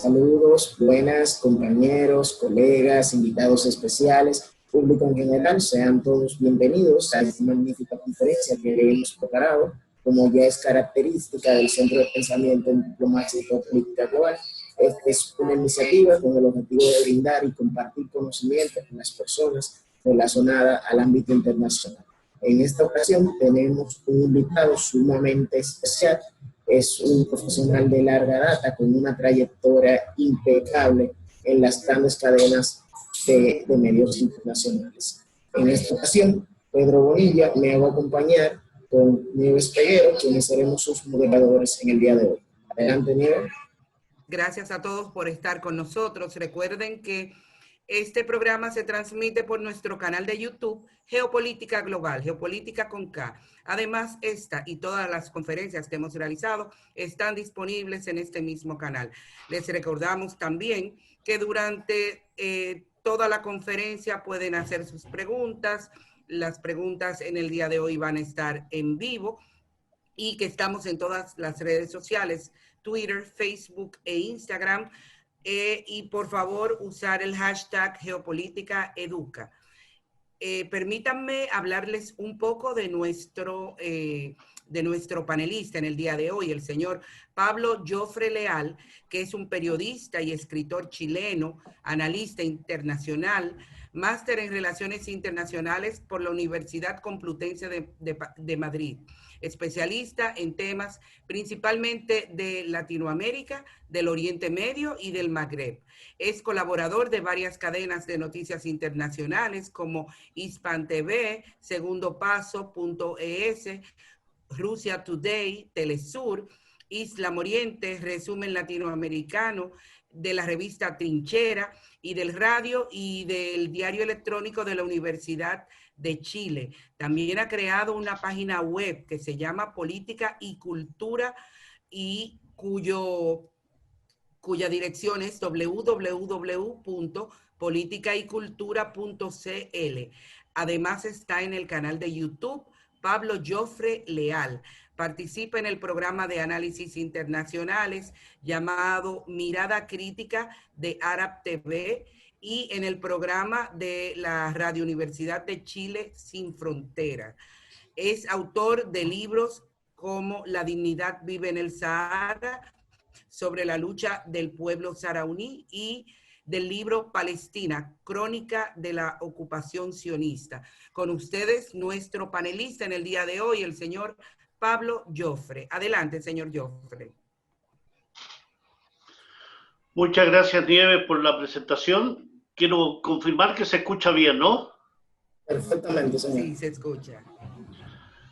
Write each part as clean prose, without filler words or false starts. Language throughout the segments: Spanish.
Saludos, buenas compañeros, colegas, invitados especiales, público en general, sean todos bienvenidos a esta magnífica conferencia que hemos preparado, como ya es característica del Centro de Pensamiento en Diplomacia y Política Global. Esta es una iniciativa con el objetivo de brindar y compartir conocimientos con las personas relacionadas al ámbito internacional. En esta ocasión tenemos un invitado sumamente especial. Es un profesional de larga data con una trayectoria impecable en las grandes cadenas de medios internacionales. En esta ocasión, Pedro Bonilla me va a acompañar con Nieves Peguero, quienes seremos sus moderadores en el día de hoy. Adelante, Nieves. Gracias a todos por estar con nosotros. Recuerden que este programa se transmite por nuestro canal de YouTube, Geopolítica Global, Geopolítica con K. Además, esta y todas las conferencias que hemos realizado están disponibles en este mismo canal. Les recordamos también que durante toda la conferencia pueden hacer sus preguntas. Las preguntas en el día de hoy van a estar en vivo y que estamos en todas las redes sociales, Twitter, Facebook e Instagram. Y por favor usar el hashtag Geopolítica Educa. Permítanme hablarles un poco de nuestro panelista en el día de hoy, el señor Pablo Joffre Leal, que es un periodista y escritor chileno, analista internacional, máster en Relaciones Internacionales por la Universidad Complutense de Madrid, especialista en temas principalmente de Latinoamérica, del Oriente Medio y del Magreb. Es colaborador de varias cadenas de noticias internacionales como Hispan TV, Segundo Paso.es, Rusia Today, Telesur, Islam Oriente, Resumen Latinoamericano, de la revista Trinchera y del radio y del diario electrónico de la Universidad de Chile. También ha creado una página web que se llama Política y Cultura y cuya dirección es www.politicaycultura.cl. Además está en el canal de YouTube Pablo Joffre Leal. Participa en el programa de análisis internacionales llamado Mirada Crítica de Arab TV y en el programa de la Radio Universidad de Chile Sin Frontera. Es autor de libros como La dignidad vive en el Sahara, sobre la lucha del pueblo saharaui, y del libro Palestina, crónica de la ocupación sionista. Con ustedes, nuestro panelista en el día de hoy, el señor Pablo Joffre. Adelante, señor Joffre. Muchas gracias, Nieves, por la presentación. Quiero confirmar que se escucha bien, ¿no? Perfectamente, señor. Sí, se escucha.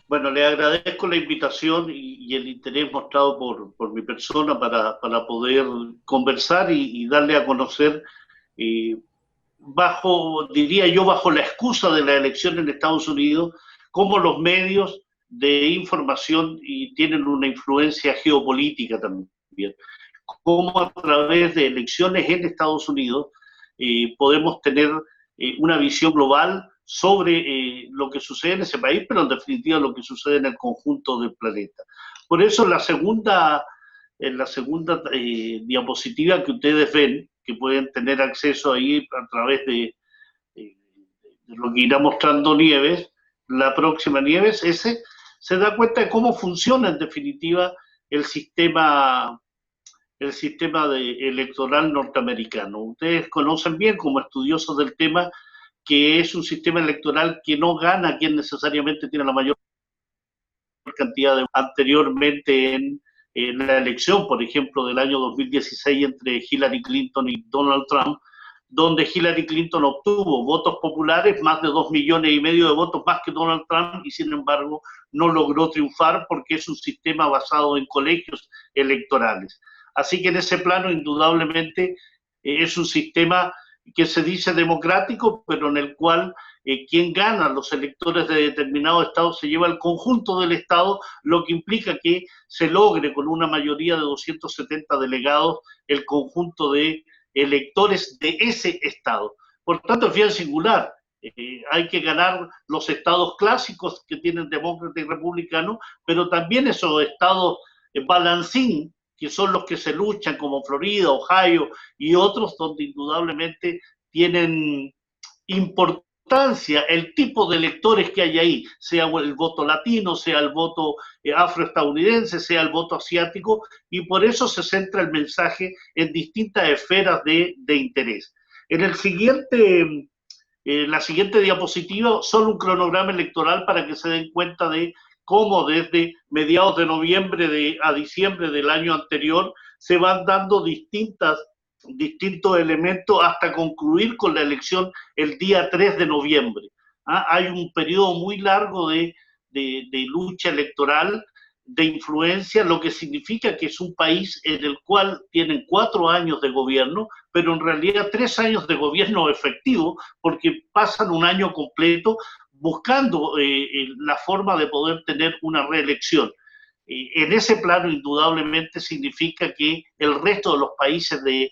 Bueno, le agradezco la invitación y el interés mostrado por mi persona para poder conversar y darle a conocer, diría yo, bajo la excusa de la elección en Estados Unidos, cómo los medios de información tienen una influencia geopolítica también. Cómo a través de elecciones en Estados Unidos podemos tener una visión global sobre lo que sucede en ese país, pero en definitiva lo que sucede en el conjunto del planeta. Por eso en la segunda diapositiva que ustedes ven, que pueden tener acceso ahí a través de lo que irá mostrando Nieves, la próxima Nieves, se da cuenta de cómo funciona en definitiva el sistema electoral norteamericano. Ustedes conocen bien, como estudiosos del tema, que es un sistema electoral que no gana quien necesariamente tiene la mayor cantidad de anteriormente en la elección, por ejemplo, del año 2016 entre Hillary Clinton y Donald Trump, donde Hillary Clinton obtuvo votos populares, más de 2,5 millones de votos más que Donald Trump, y sin embargo no logró triunfar porque es un sistema basado en colegios electorales. Así que en ese plano, indudablemente, es un sistema que se dice democrático, pero en el cual quien gana, los electores de determinado estado, se lleva el conjunto del estado, lo que implica que se logre con una mayoría de 270 delegados el conjunto de electores de ese estado. Por tanto, es bien singular. Hay que ganar los estados clásicos que tienen demócrata y republicano, pero también esos estados balancín, que son los que se luchan, como Florida, Ohio y otros, donde indudablemente tienen importancia el tipo de electores que hay ahí, sea el voto latino, sea el voto afroestadounidense, sea el voto asiático, y por eso se centra el mensaje en distintas esferas de interés. En el siguiente, la siguiente diapositiva, solo un cronograma electoral para que se den cuenta de cómo desde mediados de noviembre a diciembre del año anterior se van dando distintos elementos hasta concluir con la elección el día 3 de noviembre. Hay un periodo muy largo de lucha electoral, de influencia, lo que significa que es un país en el cual tienen 4 años de gobierno, pero en realidad 3 años de gobierno efectivo, porque pasan un año completo buscando la forma de poder tener una reelección. En ese plano, indudablemente, significa que el resto de los países de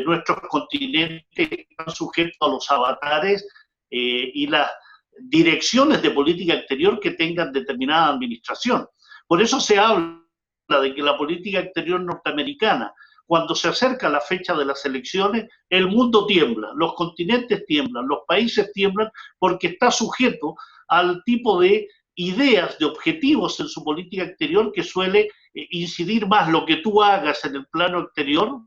nuestros continentes están sujetos a los avatares y las direcciones de política exterior que tengan determinada administración. Por eso se habla de que la política exterior norteamericana, cuando se acerca la fecha de las elecciones, el mundo tiembla, los continentes tiemblan, los países tiemblan, porque está sujeto al tipo de ideas, de objetivos en su política exterior que suele incidir más lo que tú hagas en el plano exterior.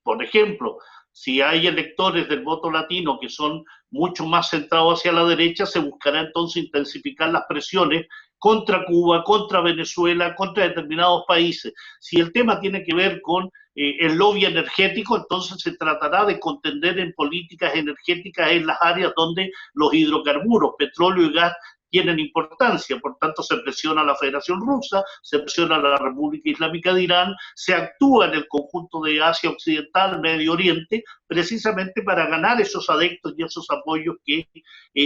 Por ejemplo, si hay electores del voto latino que son mucho más centrados hacia la derecha, se buscará entonces intensificar las presiones contra Cuba, contra Venezuela, contra determinados países. Si el tema tiene que ver con el lobby energético, entonces se tratará de contender en políticas energéticas en las áreas donde los hidrocarburos, petróleo y gas tienen importancia. Por tanto, se presiona a la Federación Rusa, se presiona a la República Islámica de Irán, se actúa en el conjunto de Asia Occidental, Medio Oriente, precisamente para ganar esos adeptos y esos apoyos que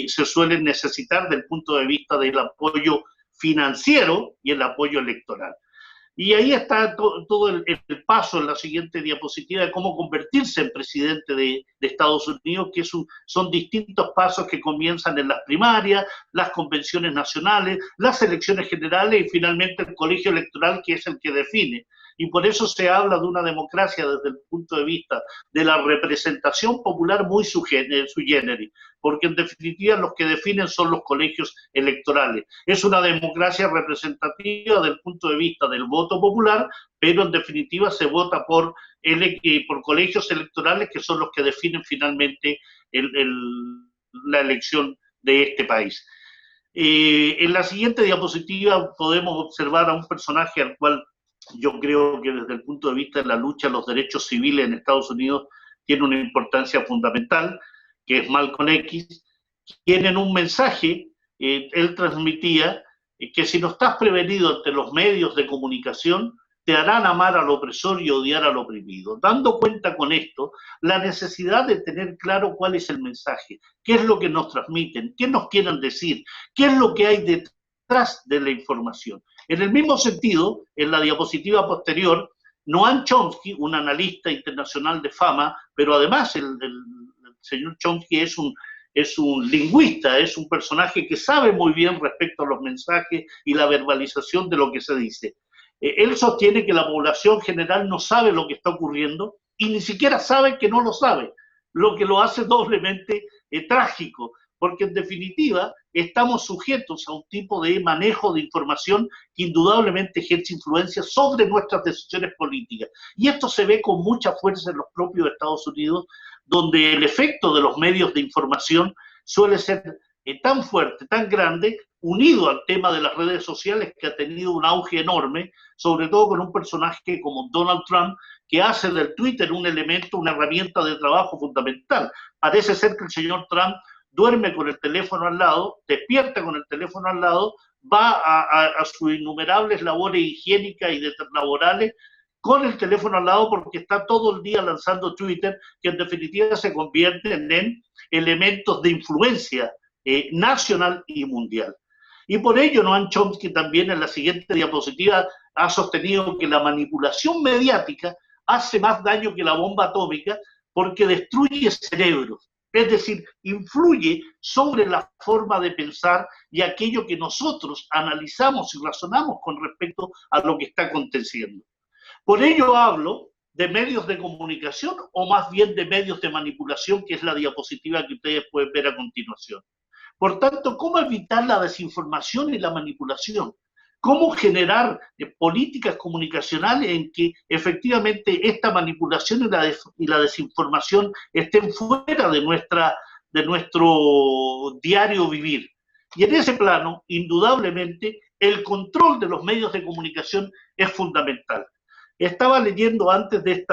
se suelen necesitar desde el punto de vista del apoyo financiero y el apoyo electoral. Y ahí está todo el paso en la siguiente diapositiva de cómo convertirse en presidente de Estados Unidos, que son distintos pasos que comienzan en las primarias, las convenciones nacionales, las elecciones generales y finalmente el colegio electoral, que es el que define. Y por eso se habla de una democracia desde el punto de vista de la representación popular muy sui generis, porque en definitiva los que definen son los colegios electorales. Es una democracia representativa desde el punto de vista del voto popular, pero en definitiva se vota por colegios electorales que son los que definen finalmente la elección de este país. En la siguiente diapositiva podemos observar a un personaje al cual yo creo que desde el punto de vista de la lucha de los derechos civiles en Estados Unidos tiene una importancia fundamental, que es Malcolm X, quien en un mensaje, él transmitía que si no estás prevenido ante los medios de comunicación, te harán amar al opresor y odiar al oprimido. Dando cuenta con esto, la necesidad de tener claro cuál es el mensaje, qué es lo que nos transmiten, qué nos quieren decir, qué es lo que hay detrás de la información. En el mismo sentido, en la diapositiva posterior, Noam Chomsky, un analista internacional de fama, pero además el señor Chomsky es un lingüista, es un personaje que sabe muy bien respecto a los mensajes y la verbalización de lo que se dice. Él sostiene que la población general no sabe lo que está ocurriendo y ni siquiera sabe que no lo sabe, lo que lo hace doblemente trágico, porque en definitiva estamos sujetos a un tipo de manejo de información que indudablemente ejerce influencia sobre nuestras decisiones políticas. Y esto se ve con mucha fuerza en los propios Estados Unidos, donde el efecto de los medios de información suele ser tan fuerte, tan grande, unido al tema de las redes sociales, que ha tenido un auge enorme, sobre todo con un personaje como Donald Trump, que hace del Twitter un elemento, una herramienta de trabajo fundamental. Parece ser que el señor Trump duerme con el teléfono al lado, despierta con el teléfono al lado, va a sus innumerables labores higiénicas y laborales con el teléfono al lado, porque está todo el día lanzando Twitter, que en definitiva se convierten en elementos de influencia nacional y mundial. Y por ello Noam Chomsky también en la siguiente diapositiva ha sostenido que la manipulación mediática hace más daño que la bomba atómica, porque destruye cerebros. Es decir, influye sobre la forma de pensar y aquello que nosotros analizamos y razonamos con respecto a lo que está aconteciendo. Por ello hablo de medios de comunicación o más bien de medios de manipulación, que es la diapositiva que ustedes pueden ver a continuación. Por tanto, ¿cómo evitar la desinformación y la manipulación? ¿Cómo generar políticas comunicacionales en que efectivamente esta manipulación y la desinformación estén fuera de nuestro diario vivir? Y en ese plano, indudablemente, el control de los medios de comunicación es fundamental. Estaba leyendo antes de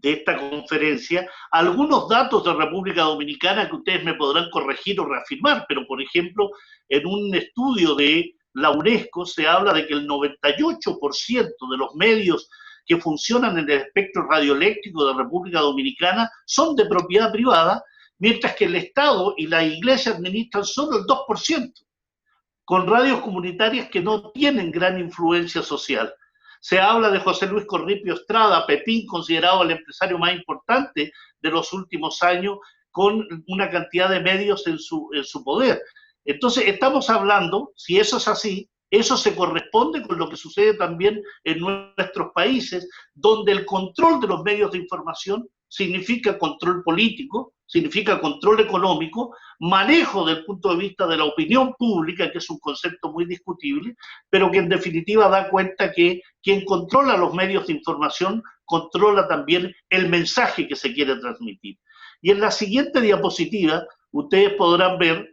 esta conferencia algunos datos de República Dominicana que ustedes me podrán corregir o reafirmar, pero por ejemplo, en un estudio de la UNESCO se habla de que el 98% de los medios que funcionan en el espectro radioeléctrico de República Dominicana son de propiedad privada, mientras que el Estado y la Iglesia administran solo el 2%, con radios comunitarias que no tienen gran influencia social. Se habla de José Luis Corripio Estrada, Pepín, considerado el empresario más importante de los últimos años, con una cantidad de medios en su poder. Entonces, estamos hablando, si eso es así, eso se corresponde con lo que sucede también en nuestros países, donde el control de los medios de información significa control político, significa control económico, manejo del punto de vista de la opinión pública, que es un concepto muy discutible, pero que en definitiva da cuenta que quien controla los medios de información controla también el mensaje que se quiere transmitir. Y en la siguiente diapositiva ustedes podrán ver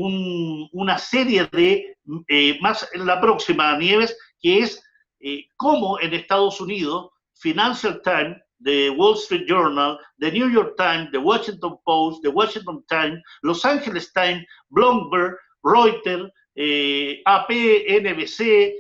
una serie de, más en la próxima, Nieves, que es cómo en Estados Unidos, Financial Times, The Wall Street Journal, The New York Times, The Washington Post, The Washington Times, Los Angeles Times, Bloomberg, Reuters, AP, NBC,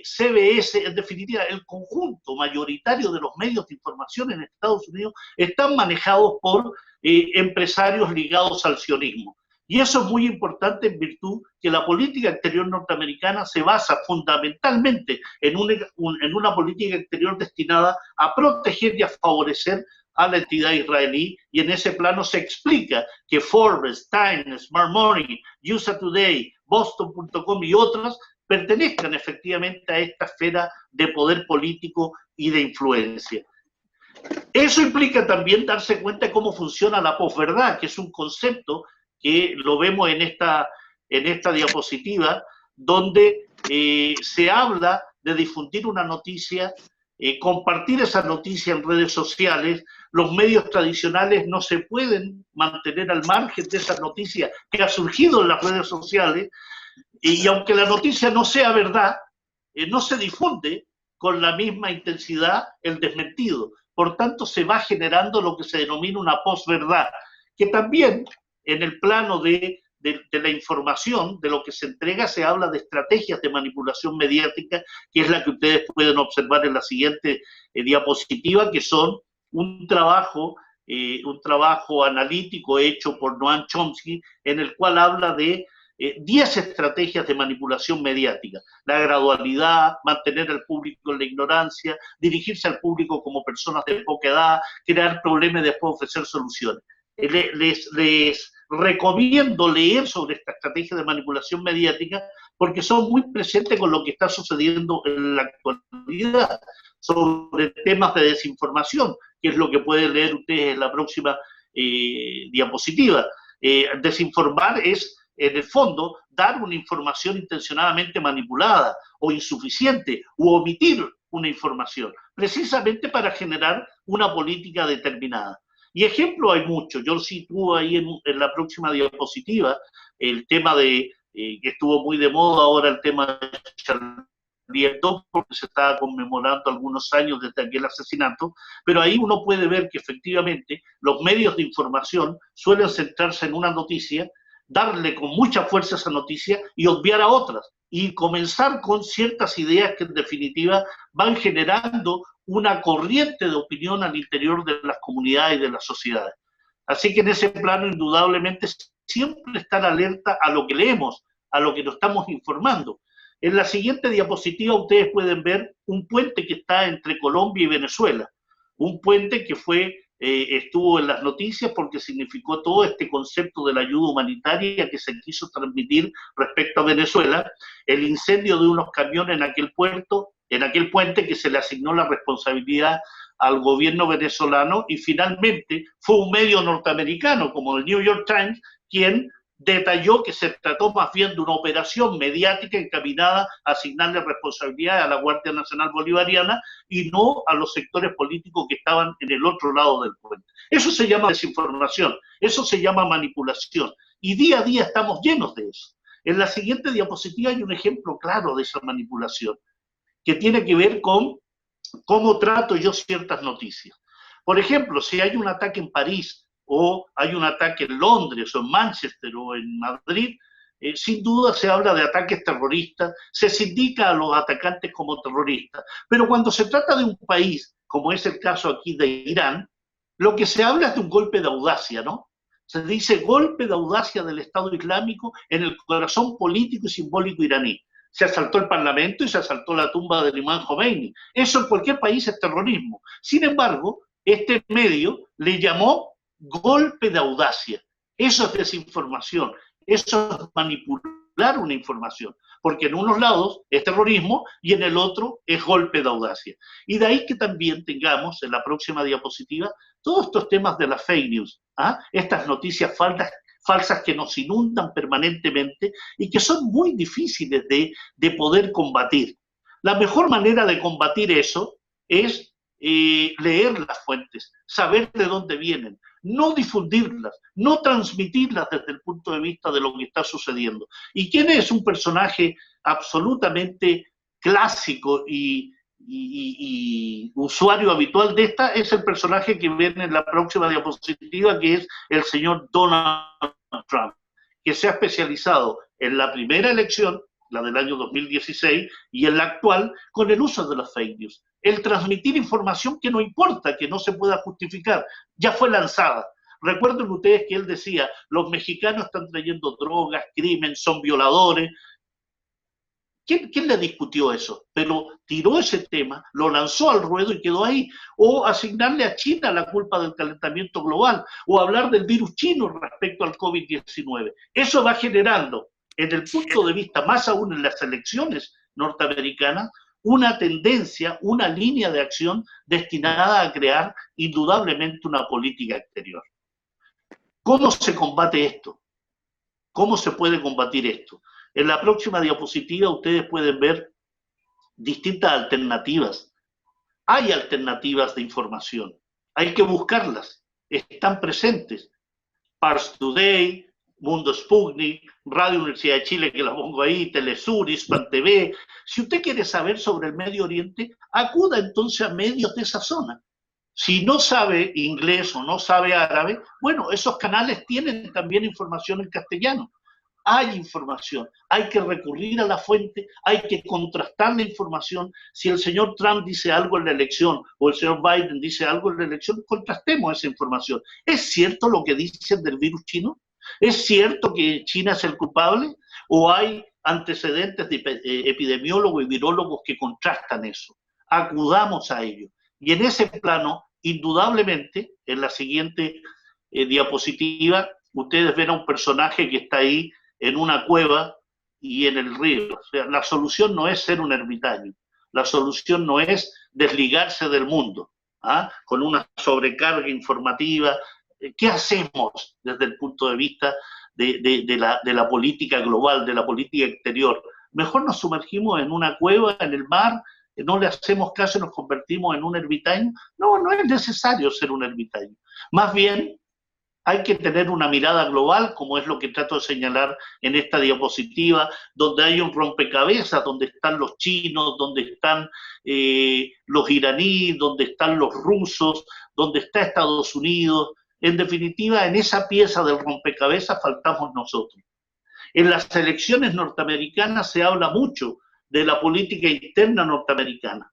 CBS, en definitiva, el conjunto mayoritario de los medios de información en Estados Unidos están manejados por empresarios ligados al sionismo. Y eso es muy importante en virtud que la política exterior norteamericana se basa fundamentalmente en una política exterior destinada a proteger y a favorecer a la entidad israelí, y en ese plano se explica que Forbes, Times, Smart Money, USA Today, Boston.com y otras pertenezcan efectivamente a esta esfera de poder político y de influencia. Eso implica también darse cuenta de cómo funciona la posverdad, que es un concepto que lo vemos en esta diapositiva, donde se habla de difundir una noticia, compartir esa noticia en redes sociales. Los medios tradicionales no se pueden mantener al margen de esa noticia que ha surgido en las redes sociales, y aunque la noticia no sea verdad, no se difunde con la misma intensidad el desmentido. Por tanto, se va generando lo que se denomina una posverdad, que también en el plano de la información, de lo que se entrega, se habla de estrategias de manipulación mediática, que es la que ustedes pueden observar en la siguiente diapositiva, que son un trabajo analítico hecho por Noam Chomsky, en el cual habla de 10 estrategias de manipulación mediática: la gradualidad, mantener al público en la ignorancia, dirigirse al público como personas de poca edad, crear problemas y después ofrecer soluciones. Les recomiendo leer sobre esta estrategia de manipulación mediática porque son muy presentes con lo que está sucediendo en la actualidad, sobre temas de desinformación, que es lo que pueden leer ustedes en la próxima diapositiva. Desinformar es, en el fondo, dar una información intencionadamente manipulada o insuficiente, u omitir una información, precisamente para generar una política determinada. Y ejemplos hay muchos. Yo sitúo ahí en la próxima diapositiva el tema de, que estuvo muy de moda ahora, el tema de Charlie Hebdo, porque se estaba conmemorando algunos años desde aquel asesinato, pero ahí uno puede ver que efectivamente los medios de información suelen centrarse en una noticia, darle con mucha fuerza a esa noticia y obviar a otras, y comenzar con ciertas ideas que en definitiva van generando una corriente de opinión al interior de las comunidades y de las sociedades. Así que en ese plano, indudablemente, siempre estar alerta a lo que leemos, a lo que nos estamos informando. En la siguiente diapositiva ustedes pueden ver un puente que está entre Colombia y Venezuela, un puente que estuvo en las noticias porque significó todo este concepto de la ayuda humanitaria que se quiso transmitir respecto a Venezuela. El incendio de unos camiones en aquel puerto en aquel puente que se le asignó la responsabilidad al gobierno venezolano, y finalmente fue un medio norteamericano como el New York Times quien detalló que se trató más bien de una operación mediática encaminada a asignarle responsabilidad a la Guardia Nacional Bolivariana y no a los sectores políticos que estaban en el otro lado del puente. Eso se llama desinformación, eso se llama manipulación, y día a día estamos llenos de eso. En la siguiente diapositiva hay un ejemplo claro de esa manipulación, que tiene que ver con cómo trato yo ciertas noticias. Por ejemplo, si hay un ataque en París, o hay un ataque en Londres, o en Manchester, o en Madrid, sin duda se habla de ataques terroristas, se indica a los atacantes como terroristas. Pero cuando se trata de un país, como es el caso aquí de Irán, lo que se habla es de un golpe de audacia, ¿no? Se dice golpe de audacia del Estado Islámico en el corazón político y simbólico iraní. Se asaltó el Parlamento y se asaltó la tumba del imán Khomeini. Eso en cualquier país es terrorismo. Sin embargo, este medio le llamó golpe de audacia. Eso es desinformación, eso es manipular una información, porque en unos lados es terrorismo y en el otro es golpe de audacia. Y de ahí que también tengamos en la próxima diapositiva todos estos temas de las fake news, estas noticias falsas que nos inundan permanentemente y que son muy difíciles de poder combatir. La mejor manera de combatir eso es leer las fuentes, saber de dónde vienen, no difundirlas, no transmitirlas desde el punto de vista de lo que está sucediendo. ¿Y quién es un personaje absolutamente clásico y usuario habitual de esta? Es el personaje que viene en la próxima diapositiva, que es el señor Donald Trump, que se ha especializado en la primera elección, la del año 2016, y en la actual, con el uso de las fake news. El transmitir información que no importa, que no se pueda justificar, ya fue lanzada. Recuerden ustedes que él decía, los mexicanos están trayendo drogas, crimen, son violadores. ¿Quién le discutió eso? Pero tiró ese tema, lo lanzó al ruedo y quedó ahí. O asignarle a China la culpa del calentamiento global, o hablar del virus chino respecto al COVID-19. Eso va generando, en el punto de vista, más aún en las elecciones norteamericanas, una tendencia, una línea de acción destinada a crear indudablemente una política exterior. ¿Cómo se combate esto? ¿Cómo se puede combatir esto? En la próxima diapositiva ustedes pueden ver distintas alternativas. Hay alternativas de información, hay que buscarlas, están presentes. Pars Today, Mundo Sputnik, Radio Universidad de Chile, que la pongo ahí, Telesur, Hispan TV. Si usted quiere saber sobre el Medio Oriente, acuda entonces a medios de esa zona. Si no sabe inglés o no sabe árabe, bueno, esos canales tienen también información en castellano. Hay información, hay que recurrir a la fuente, hay que contrastar la información. Si el señor Trump dice algo en la elección o el señor Biden dice algo en la elección, contrastemos esa información. ¿Es cierto lo que dicen del virus chino? ¿Es cierto que China es el culpable? ¿O hay antecedentes de epidemiólogos y virólogos que contrastan eso? Acudamos a ello. Y en ese plano, indudablemente, en la siguiente diapositiva, ustedes ven a un personaje que está ahí en una cueva y en el río. O sea, la solución no es ser un ermitaño, la solución no es desligarse del mundo, con una sobrecarga informativa. ¿Qué hacemos desde el punto de vista de la política global, de la política exterior? Mejor nos sumergimos en una cueva, en el mar, no le hacemos caso y nos convertimos en un ermitaño. No, no es necesario ser un ermitaño. Más bien, hay que tener una mirada global, como es lo que trato de señalar en esta diapositiva, donde hay un rompecabezas, donde están los chinos, donde están los iraníes, donde están los rusos, donde está Estados Unidos. En definitiva, en esa pieza del rompecabezas faltamos nosotros. En las elecciones norteamericanas se habla mucho de la política interna norteamericana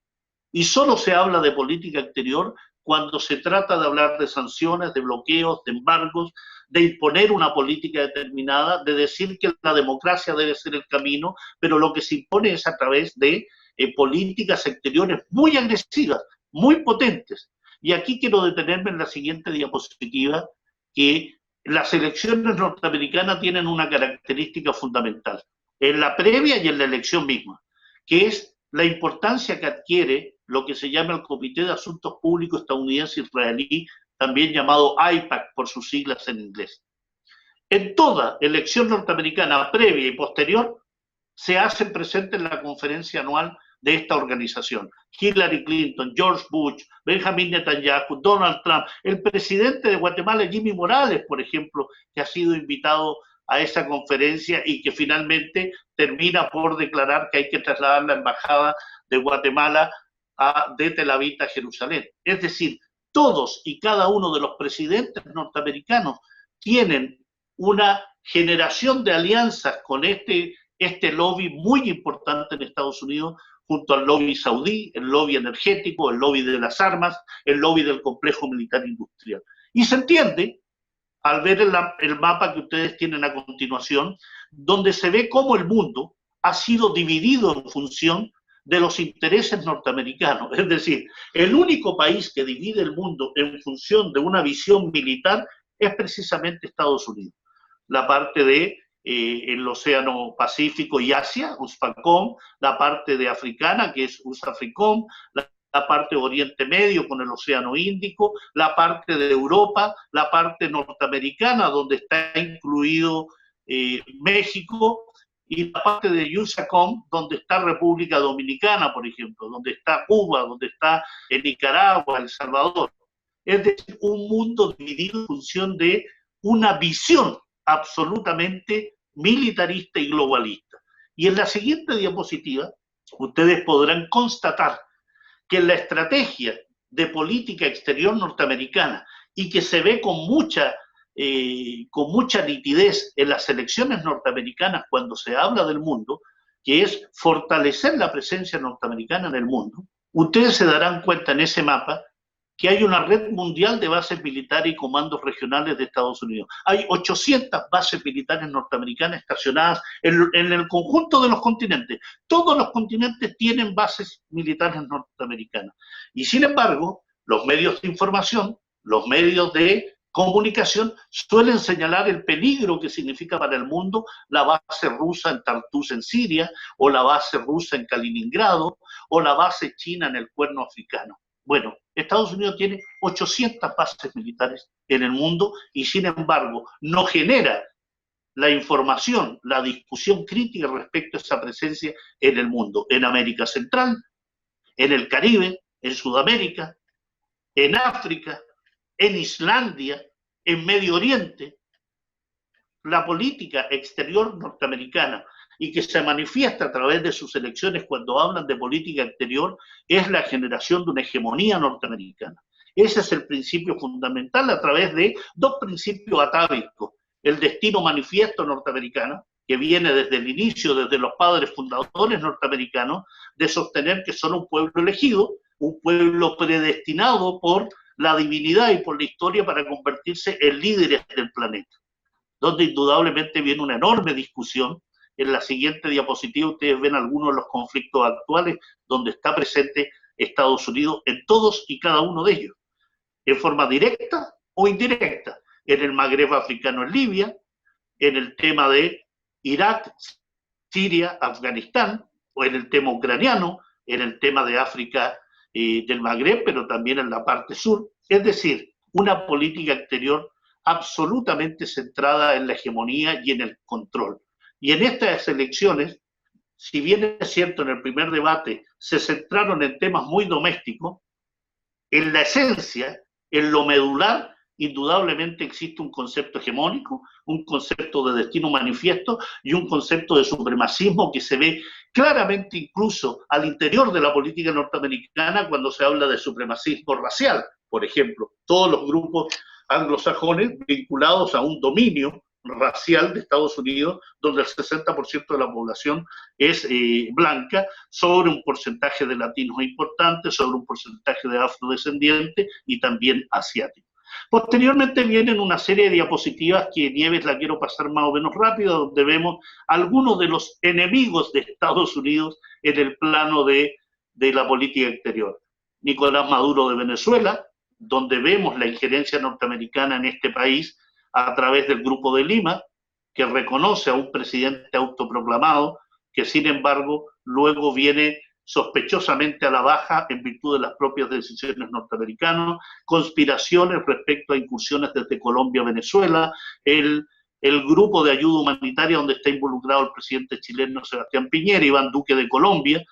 y solo se habla de política exterior cuando se trata de hablar de sanciones, de bloqueos, de embargos, de imponer una política determinada, de decir que la democracia debe ser el camino, pero lo que se impone es a través de políticas exteriores muy agresivas, muy potentes. Y aquí quiero detenerme en la siguiente diapositiva, que las elecciones norteamericanas tienen una característica fundamental, en la previa y en la elección misma, que es la importancia que adquiere lo que se llama el Comité de Asuntos Públicos Estadounidense Israelí, también llamado AIPAC por sus siglas en inglés. En toda elección norteamericana previa y posterior se hacen presentes en la conferencia anual de esta organización. Hillary Clinton, George Bush, Benjamin Netanyahu, Donald Trump, el presidente de Guatemala, Jimmy Morales, por ejemplo, que ha sido invitado a esa conferencia y que finalmente termina por declarar que hay que trasladar la embajada de Guatemala de Tel Aviv a Jerusalén. Es decir, todos y cada uno de los presidentes norteamericanos tienen una generación de alianzas con este lobby muy importante en Estados Unidos, junto al lobby saudí, el lobby energético, el lobby de las armas, el lobby del complejo militar industrial. Y se entiende, al ver el mapa que ustedes tienen a continuación, donde se ve cómo el mundo ha sido dividido en función de los intereses norteamericanos. Es decir, el único país que divide el mundo en función de una visión militar es precisamente Estados Unidos. La parte de el Océano Pacífico y Asia, USPACOM, la parte de africana, que es USAFRICOM, la parte de Oriente Medio con el Océano Índico, la parte de Europa, la parte norteamericana, donde está incluido México, y la parte de USACOM, donde está República Dominicana, por ejemplo, donde está Cuba, donde está Nicaragua, El Salvador. Es decir, un mundo dividido en función de una visión absolutamente militarista y globalista. Y en la siguiente diapositiva, ustedes podrán constatar que la estrategia de política exterior norteamericana, y que se ve con mucha nitidez en las elecciones norteamericanas cuando se habla del mundo, que es fortalecer la presencia norteamericana en el mundo, ustedes se darán cuenta en ese mapa que hay una red mundial de bases militares y comandos regionales de Estados Unidos. Hay 800 bases militares norteamericanas estacionadas en el conjunto de los continentes. Todos los continentes tienen bases militares norteamericanas. Y sin embargo, los medios de información, los medios de comunicación suelen señalar el peligro que significa para el mundo la base rusa en Tartus en Siria, o la base rusa en Kaliningrado, o la base china en el Cuerno africano. Bueno, Estados Unidos tiene 800 bases militares en el mundo y sin embargo no genera la información, la discusión crítica respecto a esa presencia en el mundo, en América Central, en el Caribe, en Sudamérica, en África, en Islandia, en Medio Oriente. La política exterior norteamericana, y que se manifiesta a través de sus elecciones cuando hablan de política exterior, es la generación de una hegemonía norteamericana. Ese es el principio fundamental a través de dos principios atávicos. El destino manifiesto norteamericano, que viene desde el inicio, desde los padres fundadores norteamericanos, de sostener que son un pueblo elegido, un pueblo predestinado por la divinidad y por la historia para convertirse en líderes del planeta, donde indudablemente viene una enorme discusión. En la siguiente diapositiva ustedes ven algunos de los conflictos actuales donde está presente Estados Unidos en todos y cada uno de ellos, en forma directa o indirecta, en el Magreb africano en Libia, en el tema de Irak, Siria, Afganistán, o en el tema ucraniano, en el tema de África del Magreb, pero también en la parte sur. Es decir, una política exterior absolutamente centrada en la hegemonía y en el control. Y en estas elecciones, si bien es cierto en el primer debate se centraron en temas muy domésticos, en la esencia, en lo medular, indudablemente existe un concepto hegemónico, un concepto de destino manifiesto y un concepto de supremacismo que se ve claramente incluso al interior de la política norteamericana cuando se habla de supremacismo racial, por ejemplo. Todos los grupos anglosajones vinculados a un dominio racial de Estados Unidos, donde el 60% de la población es blanca, sobre un porcentaje de latinos importante, sobre un porcentaje de afrodescendientes y también asiáticos. Posteriormente vienen una serie de diapositivas que Nieves la quiero pasar más o menos rápido, donde vemos algunos de los enemigos de Estados Unidos en el plano de la política exterior. Nicolás Maduro de Venezuela, donde vemos la injerencia norteamericana en este país a través del Grupo de Lima, que reconoce a un presidente autoproclamado, que sin embargo luego viene sospechosamente a la baja en virtud de las propias decisiones norteamericanas, conspiraciones respecto a incursiones desde Colombia a Venezuela, el grupo de ayuda humanitaria donde está involucrado el presidente chileno Sebastián Piñera, Iván Duque de Colombia,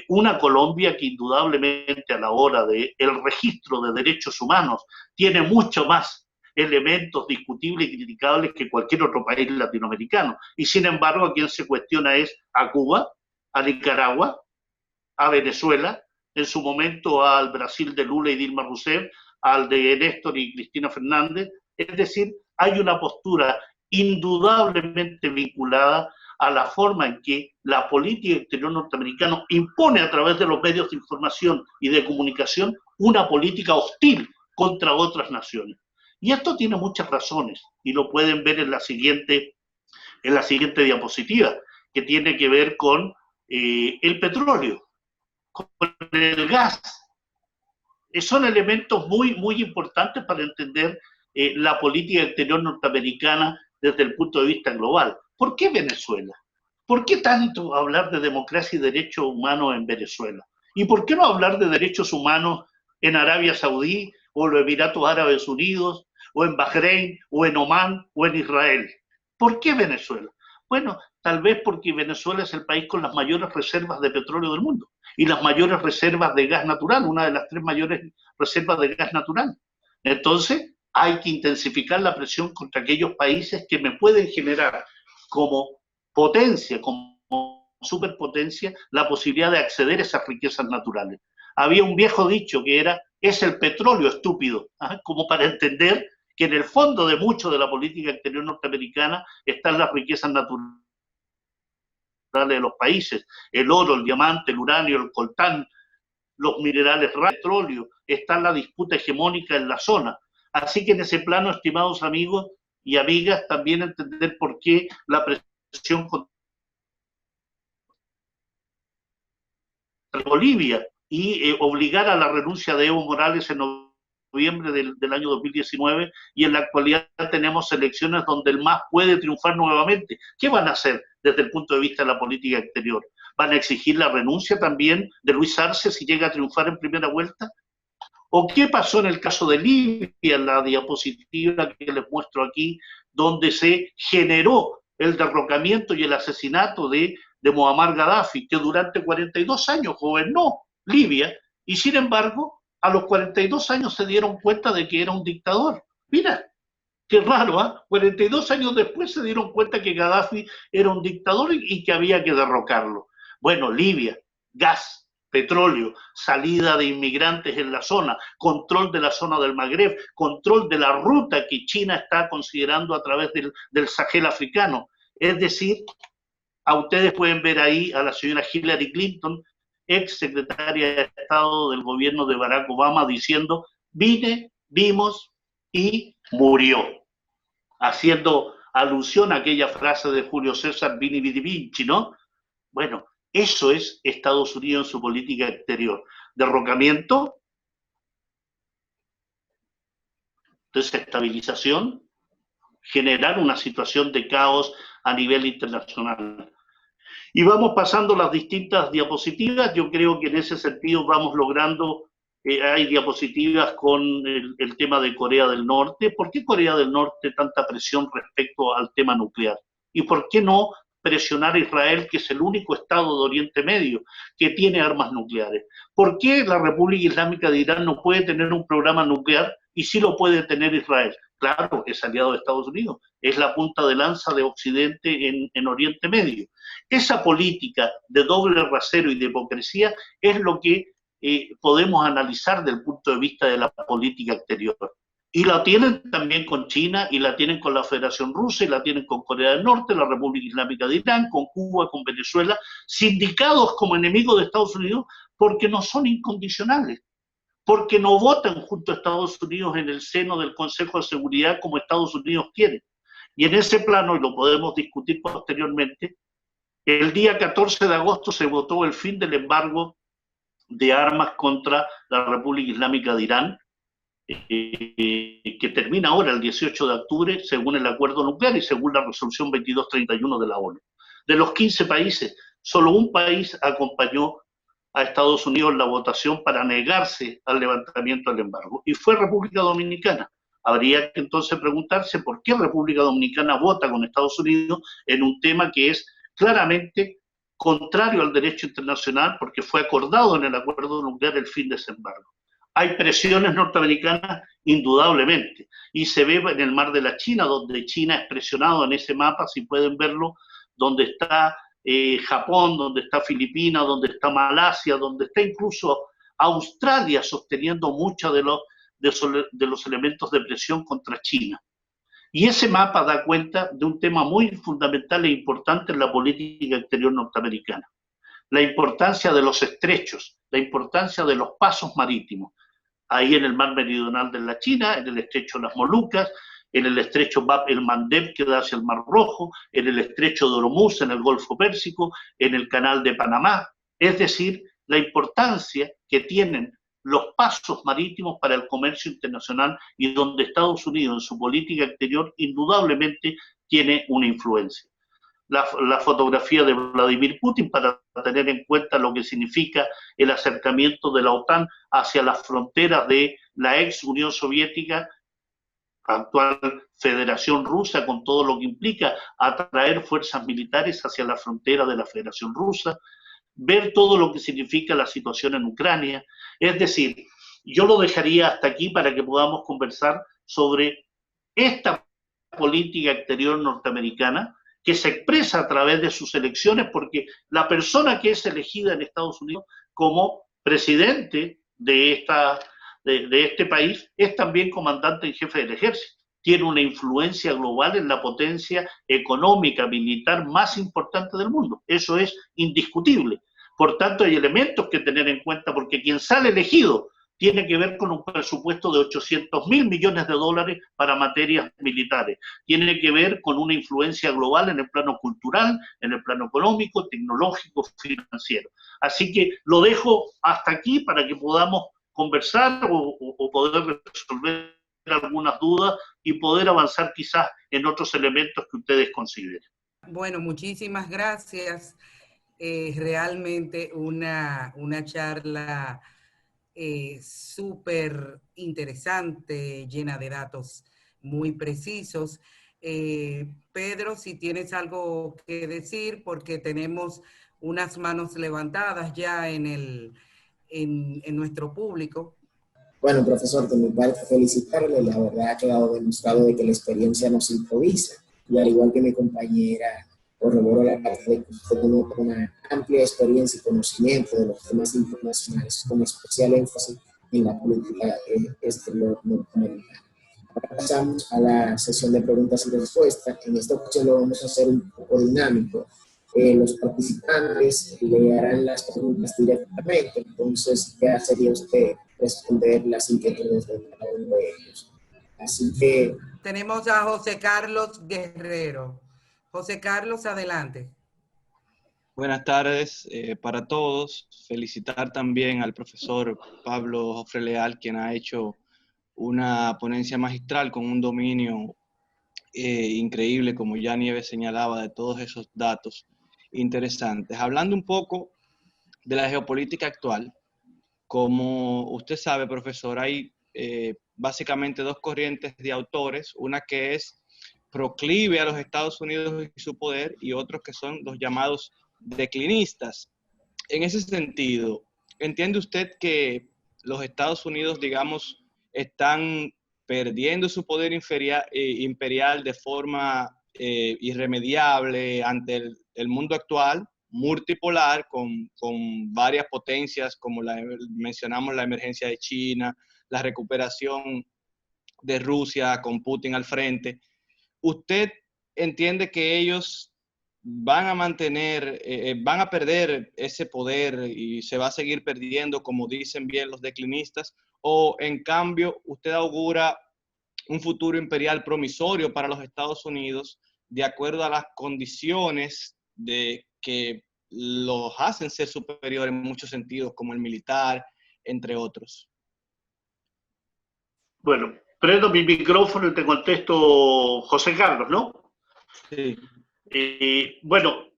una Colombia que indudablemente a la hora del registro de derechos humanos tiene mucho más elementos discutibles y criticables que cualquier otro país latinoamericano. Y sin embargo, a quien se cuestiona es a Cuba, a Nicaragua, a Venezuela, en su momento al Brasil de Lula y Dilma Rousseff, al de Néstor y Cristina Fernández. Es decir, hay una postura indudablemente vinculada a la forma en que la política exterior norteamericana impone a través de los medios de información y de comunicación una política hostil contra otras naciones. Y esto tiene muchas razones, y lo pueden ver en la siguiente diapositiva, que tiene que ver con el petróleo, con el gas. Son elementos muy, muy importantes para entender la política exterior norteamericana desde el punto de vista global. ¿Por qué Venezuela? ¿Por qué tanto hablar de democracia y derechos humanos en Venezuela? ¿Y por qué no hablar de derechos humanos en Arabia Saudí o los Emiratos Árabes Unidos o en Bahrein o en Omán o en Israel? ¿Por qué Venezuela? Bueno, tal vez porque Venezuela es el país con las mayores reservas de petróleo del mundo y las mayores reservas de gas natural, una de las 3 mayores reservas de gas natural. Entonces, hay que intensificar la presión contra aquellos países que me pueden generar como potencia, como superpotencia, la posibilidad de acceder a esas riquezas naturales. Había un viejo dicho que era, es el petróleo estúpido, como para entender que en el fondo de mucho de la política exterior norteamericana están las riquezas naturales de los países, el oro, el diamante, el uranio, el coltán, los minerales raros, el petróleo, está la disputa hegemónica en la zona. Así que en ese plano, estimados amigos y amigas, también entender por qué la presión contra Bolivia y obligar a la renuncia de Evo Morales en noviembre del año 2019, y en la actualidad tenemos elecciones donde el MAS puede triunfar nuevamente. ¿Qué van a hacer desde el punto de vista de la política exterior? ¿Van a exigir la renuncia también de Luis Arce si llega a triunfar en primera vuelta? ¿O qué pasó en el caso de Libia, en la diapositiva que les muestro aquí, donde se generó el derrocamiento y el asesinato de Muammar Gaddafi, que durante 42 años gobernó Libia, y sin embargo, a los 42 años se dieron cuenta de que era un dictador? Mira, qué raro, ¿eh? 42 años después se dieron cuenta que Gaddafi era un dictador y que había que derrocarlo. Bueno, Libia, gas, petróleo, salida de inmigrantes en la zona, control de la zona del Magreb, control de la ruta que China está considerando a través del Sahel africano. Es decir, a ustedes pueden ver ahí a la señora Hillary Clinton, ex secretaria de Estado del gobierno de Barack Obama, diciendo, vine, vimos y murió, haciendo alusión a aquella frase de Julio César, Vini Vidi Vinci, ¿no? Bueno, eso es Estados Unidos en su política exterior. Derrocamiento, desestabilización, generar una situación de caos a nivel internacional. Y vamos pasando las distintas diapositivas. Yo creo que en ese sentido vamos logrando, hay diapositivas con el tema de Corea del Norte. ¿Por qué Corea del Norte tanta presión respecto al tema nuclear? ¿Y por qué no presionar a Israel, que es el único Estado de Oriente Medio que tiene armas nucleares? ¿Por qué la República Islámica de Irán no puede tener un programa nuclear y sí lo puede tener Israel? Claro, es aliado de Estados Unidos, es la punta de lanza de Occidente en Oriente Medio. Esa política de doble rasero y de hipocresía es lo que podemos analizar desde el punto de vista de la política exterior. Y la tienen también con China, y la tienen con la Federación Rusa, y la tienen con Corea del Norte, la República Islámica de Irán, con Cuba, con Venezuela, sindicados como enemigos de Estados Unidos porque no son incondicionales, porque no votan junto a Estados Unidos en el seno del Consejo de Seguridad como Estados Unidos quiere. Y en ese plano, y lo podemos discutir posteriormente, el día 14 de agosto se votó el fin del embargo de armas contra la República Islámica de Irán, que termina ahora el 18 de octubre, según el acuerdo nuclear y según la resolución 2231 de la ONU. De los 15 países, solo un país acompañó a Estados Unidos la votación para negarse al levantamiento del embargo, y fue República Dominicana. Habría que entonces preguntarse por qué República Dominicana vota con Estados Unidos en un tema que es claramente contrario al derecho internacional, porque fue acordado en el acuerdo nuclear el fin de ese embargo. Hay presiones norteamericanas, indudablemente, y se ve en el mar de la China, donde China es presionado en ese mapa, si pueden verlo, donde está Japón, donde está Filipinas, donde está Malasia, donde está incluso Australia sosteniendo muchos de los elementos de presión contra China. Y ese mapa da cuenta de un tema muy fundamental e importante en la política exterior norteamericana: la importancia de los estrechos, la importancia de los pasos marítimos, ahí en el mar meridional de la China, en el estrecho de las Molucas, en el estrecho Bab el-Mandeb que da hacia el Mar Rojo, en el estrecho de Hormuz, en el Golfo Pérsico, en el Canal de Panamá. Es decir, la importancia que tienen los pasos marítimos para el comercio internacional, y donde Estados Unidos en su política exterior indudablemente tiene una influencia. La fotografía de Vladimir Putin, para tener en cuenta lo que significa el acercamiento de la OTAN hacia las fronteras de la ex Unión Soviética, actual Federación Rusa, con todo lo que implica atraer fuerzas militares hacia la frontera de la Federación Rusa, ver todo lo que significa la situación en Ucrania. Es decir, yo lo dejaría hasta aquí para que podamos conversar sobre esta política exterior norteamericana que se expresa a través de sus elecciones, porque la persona que es elegida en Estados Unidos como presidente de este país es también comandante en jefe del ejército. Tiene una influencia global en la potencia económica, militar más importante del mundo. Eso es indiscutible. Por tanto, hay elementos que tener en cuenta, porque quien sale elegido tiene que ver con un presupuesto de 800.000 millones de dólares para materias militares. Tiene que ver con una influencia global en el plano cultural, en el plano económico, tecnológico, financiero. Así que lo dejo hasta aquí para que podamos conversar o poder resolver algunas dudas y poder avanzar quizás en otros elementos que ustedes consideren. Bueno, muchísimas gracias. Realmente una charla súper interesante, llena de datos muy precisos. Pedro, si tienes algo que decir, porque tenemos unas manos levantadas ya en nuestro público. Bueno, profesor, de mi parte felicitarle. La verdad ha quedado demostrado de que la experiencia no se improvisa. Y al igual que mi compañera, corroboro la parte de que usted tiene una amplia experiencia y conocimiento de los temas internacionales, con especial énfasis en la política exterior norteamericana. Ahora pasamos a la sesión de preguntas y respuestas. En esta ocasión lo vamos a hacer un poco dinámico. Los participantes le harán las preguntas directamente, entonces ya sería usted responder las inquietudes de cada uno de ellos. Así que... Tenemos a José Carlos Guerrero. José Carlos, adelante. Buenas tardes para todos. Felicitar también al profesor Pablo Jofre Leal, quien ha hecho una ponencia magistral con un dominio increíble, como ya Nieves señalaba, de todos esos datos interesantes. Hablando un poco de la geopolítica actual, como usted sabe, profesor, hay básicamente dos corrientes de autores, una que es proclive a los Estados Unidos y su poder, y otros que son los llamados declinistas. En ese sentido, ¿entiende usted que los Estados Unidos, digamos, están perdiendo su poder imperial de forma irremediable ante el mundo actual, multipolar, con varias potencias, como mencionamos la emergencia de China, la recuperación de Rusia con Putin al frente? ¿Usted entiende que ellos van a mantener, van a perder ese poder y se va a seguir perdiendo, como dicen bien los declinistas? ¿O en cambio usted augura un futuro imperial promisorio para los Estados Unidos de acuerdo a las condiciones de que los hacen ser superiores en muchos sentidos, como el militar, entre otros? Bueno, prendo mi micrófono y te contesto, José Carlos, ¿no? Sí. Bueno,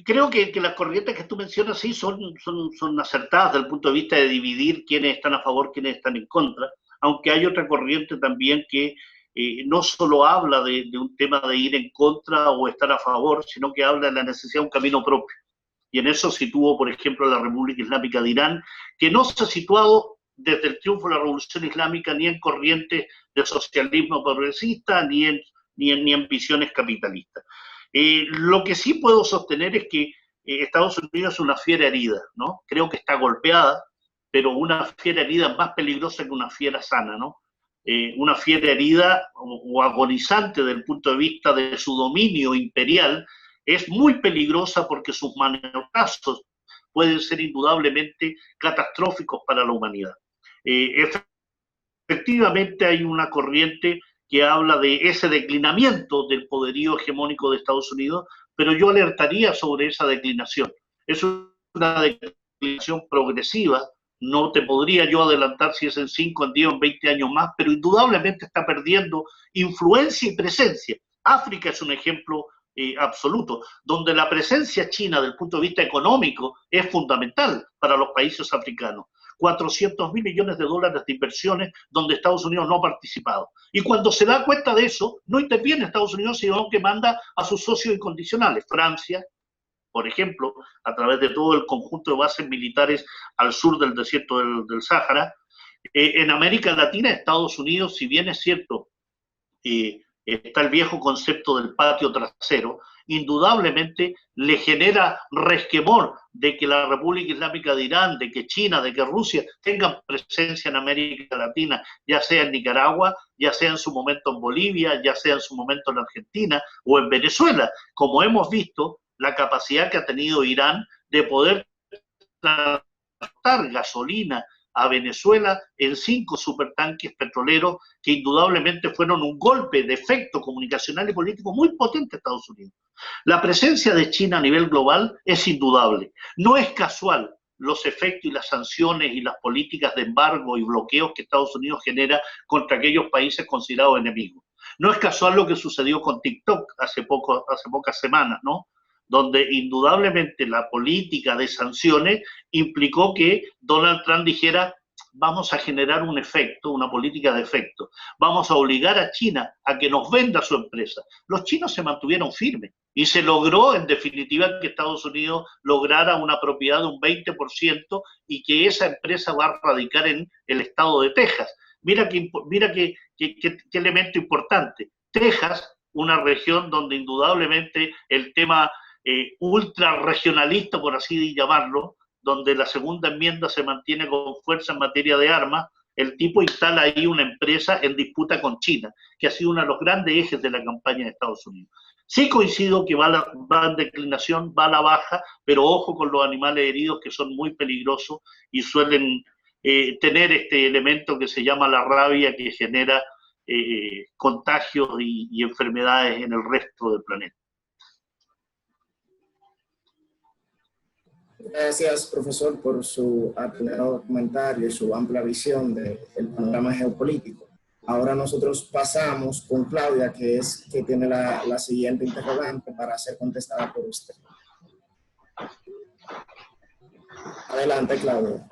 creo que las corrientes que tú mencionas sí son acertadas desde el punto de vista de dividir quiénes están a favor, quiénes están en contra, aunque hay otra corriente también que no solo habla de un tema de ir en contra o estar a favor, sino que habla de la necesidad de un camino propio. Y en eso situó, por ejemplo, la República Islámica de Irán, que no se ha situado desde el triunfo de la Revolución Islámica ni en corrientes de socialismo progresista, ni en visiones capitalistas. Lo que sí puedo sostener es que Estados Unidos es una fiera herida, ¿no? Creo que está golpeada, pero una fiera herida más peligrosa que una fiera sana, ¿no? Una fiera herida o agonizante desde el punto de vista de su dominio imperial es muy peligrosa porque sus manotazos pueden ser indudablemente catastróficos para la humanidad. Efectivamente hay una corriente que habla de ese declinamiento del poderío hegemónico de Estados Unidos, pero yo alertaría sobre esa declinación. Es una declinación progresiva, no te podría yo adelantar si es en 5, en 10, en 20 años más, pero indudablemente está perdiendo influencia y presencia. África es un ejemplo absoluto, donde la presencia china desde el punto de vista económico es fundamental para los países africanos. 400.000 millones de dólares de inversiones donde Estados Unidos no ha participado. Y cuando se da cuenta de eso, no interviene Estados Unidos, sino que manda a sus socios incondicionales. Francia, por ejemplo, a través de todo el conjunto de bases militares al sur del desierto del Sáhara. En América Latina, Estados Unidos, si bien es cierto, está el viejo concepto del patio trasero, indudablemente le genera resquemor de que la República Islámica de Irán, de que China, de que Rusia tengan presencia en América Latina, ya sea en Nicaragua, ya sea en su momento en Bolivia, ya sea en su momento en Argentina o en Venezuela, como hemos visto la capacidad que ha tenido Irán de poder transportar gasolina a Venezuela en 5 supertanques petroleros que indudablemente fueron un golpe de efecto comunicacional y político muy potente a Estados Unidos. La presencia de China a nivel global es indudable. No es casual los efectos y las sanciones y las políticas de embargo y bloqueos que Estados Unidos genera contra aquellos países considerados enemigos. No es casual lo que sucedió con TikTok hace pocas semanas, ¿no? Donde indudablemente la política de sanciones implicó que Donald Trump dijera: vamos a generar un efecto, una política de efecto, vamos a obligar a China a que nos venda su empresa. Los chinos se mantuvieron firmes y se logró en definitiva que Estados Unidos lograra una propiedad de un 20% y que esa empresa va a radicar en el estado de Texas. Mira qué elemento importante. Texas, una región donde indudablemente el tema ultra regionalista, por así llamarlo, donde la segunda enmienda se mantiene con fuerza en materia de armas, el tipo instala ahí una empresa en disputa con China, que ha sido uno de los grandes ejes de la campaña de Estados Unidos. Sí coincido que va en declinación, va a la baja, pero ojo con los animales heridos que son muy peligrosos y suelen tener este elemento que se llama la rabia, que genera contagios y enfermedades en el resto del planeta. Gracias, profesor, por su atinado comentario y su amplia visión del panorama geopolítico. Ahora nosotros pasamos con Claudia, que tiene la siguiente interrogante para ser contestada por usted. Adelante, Claudia.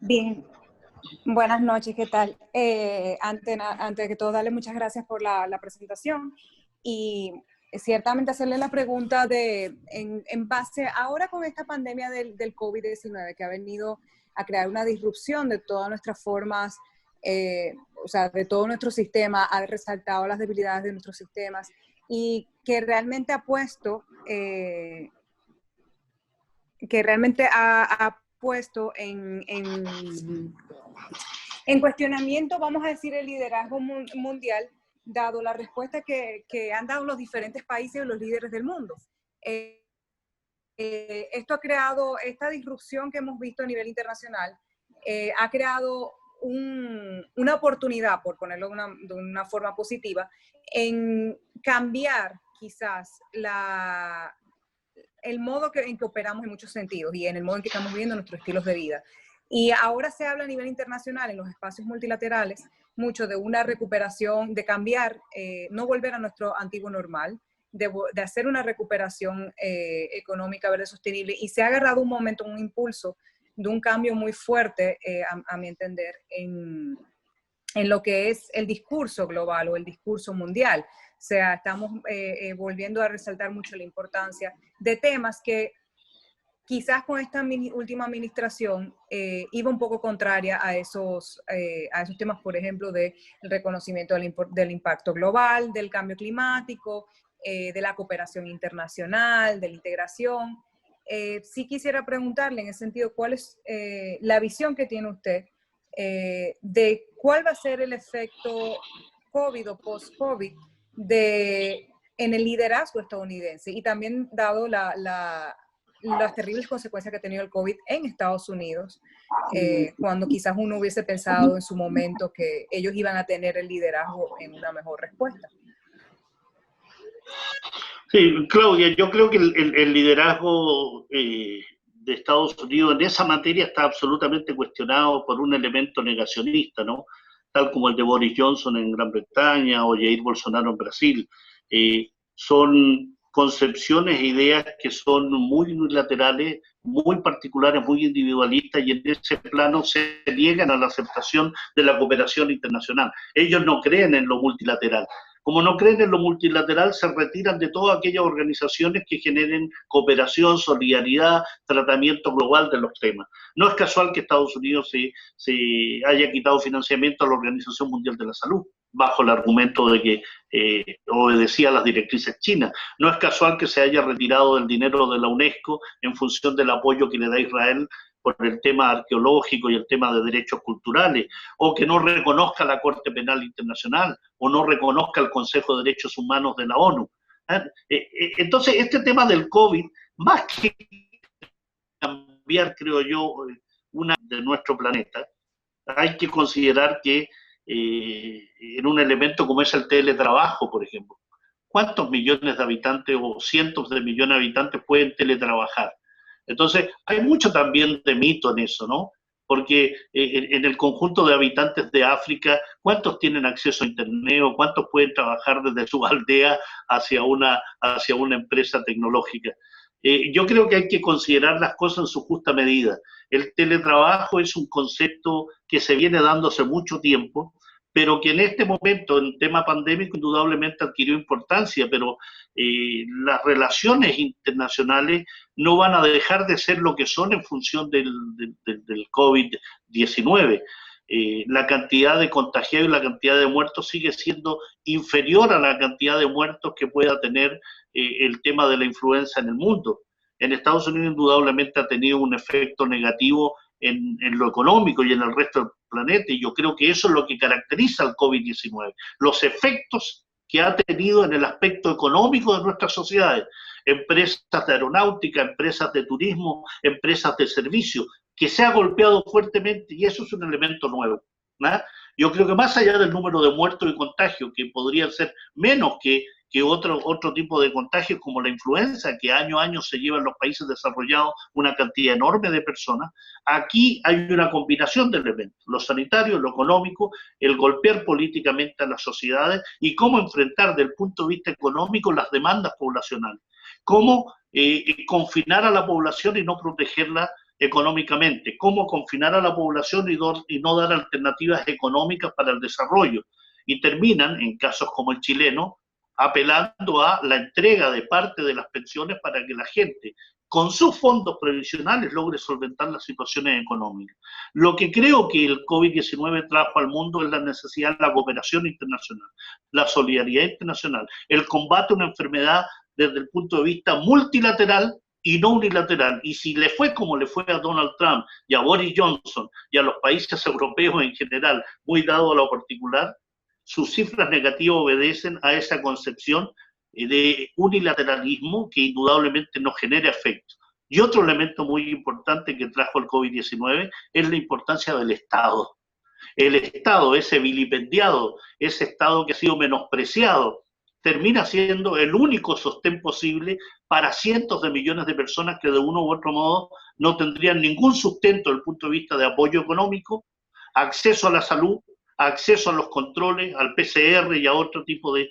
Bien, buenas noches, ¿qué tal? Antes de todo, darle muchas gracias por la presentación y ciertamente hacerle la pregunta en base, ahora con esta pandemia del COVID-19 que ha venido a crear una disrupción de todas nuestras formas, o sea, de todo nuestro sistema, ha resaltado las debilidades de nuestros sistemas y que realmente ha puesto, en cuestionamiento, vamos a decir, el liderazgo mundial, dado la respuesta que han dado los diferentes países y los líderes del mundo. Esto ha creado, esta disrupción que hemos visto a nivel internacional, ha creado una oportunidad, por ponerlo de una forma positiva, en cambiar quizás el modo en que operamos en muchos sentidos y en el modo en que estamos viviendo nuestros estilos de vida. Y ahora se habla a nivel internacional, en los espacios multilaterales, mucho de una recuperación, de cambiar, no volver a nuestro antiguo normal, de hacer una recuperación económica verde sostenible, y se ha agarrado un momento, un impulso de un cambio muy fuerte, a mi entender, en lo que es el discurso global o el discurso mundial. O sea, estamos volviendo a resaltar mucho la importancia de temas que quizás con esta última administración iba un poco contraria a esos temas, por ejemplo, del reconocimiento del impacto global, del cambio climático, de la cooperación internacional, de la integración. Sí quisiera preguntarle en ese sentido, ¿cuál es la visión que tiene usted de cuál va a ser el efecto COVID o post-COVID en el liderazgo estadounidense? Y también dado las terribles consecuencias que ha tenido el COVID en Estados Unidos, cuando quizás uno hubiese pensado en su momento que ellos iban a tener el liderazgo en una mejor respuesta. Sí, Claudia, yo creo que el liderazgo de Estados Unidos en esa materia está absolutamente cuestionado por un elemento negacionista, ¿no? Tal como el de Boris Johnson en Gran Bretaña o Jair Bolsonaro en Brasil. Son concepciones e ideas que son muy unilaterales, muy particulares, muy individualistas, y en ese plano se niegan a la aceptación de la cooperación internacional. Ellos no creen en lo multilateral. Como no creen en lo multilateral, se retiran de todas aquellas organizaciones que generen cooperación, solidaridad, tratamiento global de los temas. No es casual que Estados Unidos se haya quitado financiamiento a la Organización Mundial de la Salud, bajo el argumento de que obedecía a las directrices chinas. No es casual que se haya retirado del dinero de la UNESCO en función del apoyo que le da Israel por el tema arqueológico y el tema de derechos culturales, o que no reconozca la Corte Penal Internacional, o no reconozca el Consejo de Derechos Humanos de la ONU. Entonces, este tema del COVID, más que cambiar, creo yo, una de nuestro planeta, hay que considerar que en un elemento como es el teletrabajo, por ejemplo, ¿cuántos millones de habitantes o cientos de millones de habitantes pueden teletrabajar? Entonces, hay mucho también de mito en eso, ¿no? Porque en el conjunto de habitantes de África, ¿cuántos tienen acceso a Internet o cuántos pueden trabajar desde su aldea hacia una empresa tecnológica? Yo creo que hay que considerar las cosas en su justa medida. El teletrabajo es un concepto que se viene dando hace mucho tiempo, pero que en este momento, en tema pandémico, indudablemente adquirió importancia, pero las relaciones internacionales no van a dejar de ser lo que son en función del COVID-19. La cantidad de contagiados y la cantidad de muertos sigue siendo inferior a la cantidad de muertos que pueda tener el tema de la influenza en el mundo. En Estados Unidos indudablemente ha tenido un efecto negativo en lo económico y en el resto del planeta, y yo creo que eso es lo que caracteriza al COVID-19, los efectos que ha tenido en el aspecto económico de nuestras sociedades, empresas de aeronáutica, empresas de turismo, empresas de servicio, que se ha golpeado fuertemente, y eso es un elemento nuevo, ¿no? Yo creo que más allá del número de muertos y contagios, que podrían ser menos que otro tipo de contagios como la influenza, que año a año se lleva en los países desarrollados una cantidad enorme de personas, aquí hay una combinación de elementos, lo sanitario, lo económico, el golpear políticamente a las sociedades y cómo enfrentar desde el punto de vista económico las demandas poblacionales, cómo confinar a la población y no protegerla económicamente, cómo confinar a la población y no dar alternativas económicas para el desarrollo. Y terminan, en casos como el chileno, apelando a la entrega de parte de las pensiones para que la gente, con sus fondos previsionales, logre solventar las situaciones económicas. Lo que creo que el COVID-19 trajo al mundo es la necesidad de la cooperación internacional, la solidaridad internacional, el combate a una enfermedad desde el punto de vista multilateral y no unilateral. Y si le fue como le fue a Donald Trump y a Boris Johnson y a los países europeos en general, muy dado a lo particular, sus cifras negativas obedecen a esa concepción de unilateralismo que indudablemente no genera efectos. Y otro elemento muy importante que trajo el COVID-19 es la importancia del Estado. El Estado, ese vilipendiado, ese Estado que ha sido menospreciado, termina siendo el único sostén posible para cientos de millones de personas que de uno u otro modo no tendrían ningún sustento desde el punto de vista de apoyo económico, acceso a la salud, acceso a los controles, al PCR y a otro tipo de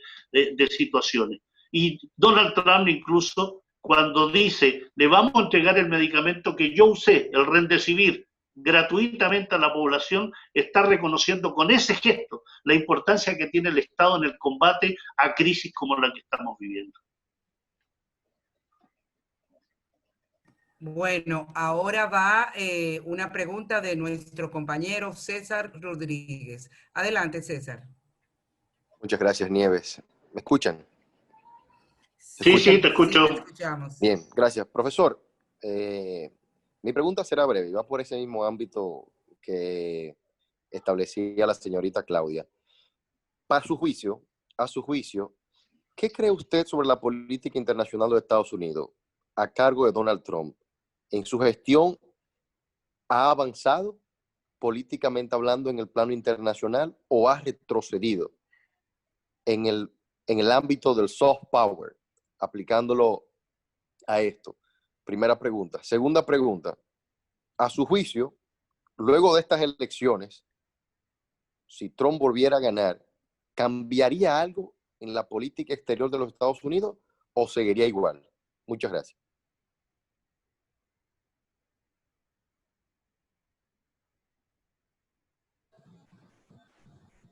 situaciones. Y Donald Trump incluso cuando dice, le vamos a entregar el medicamento que yo usé, el Remdesivir, gratuitamente a la población, está reconociendo con ese gesto la importancia que tiene el Estado en el combate a crisis como la que estamos viviendo. Bueno, ahora va una pregunta de nuestro compañero César Rodríguez. Adelante, César. Muchas gracias, Nieves. ¿Me escuchan? Sí, te escucho. Sí, te escuchamos. Bien, gracias. Profesor, mi pregunta será breve, va por ese mismo ámbito que establecía la señorita Claudia. A su juicio, ¿qué cree usted sobre la política internacional de Estados Unidos a cargo de Donald Trump? ¿En su gestión ha avanzado políticamente hablando en el plano internacional o ha retrocedido en el ámbito del soft power, aplicándolo a esto? Primera pregunta. Segunda pregunta. A su juicio, luego de estas elecciones, si Trump volviera a ganar, ¿cambiaría algo en la política exterior de los Estados Unidos o seguiría igual? Muchas gracias.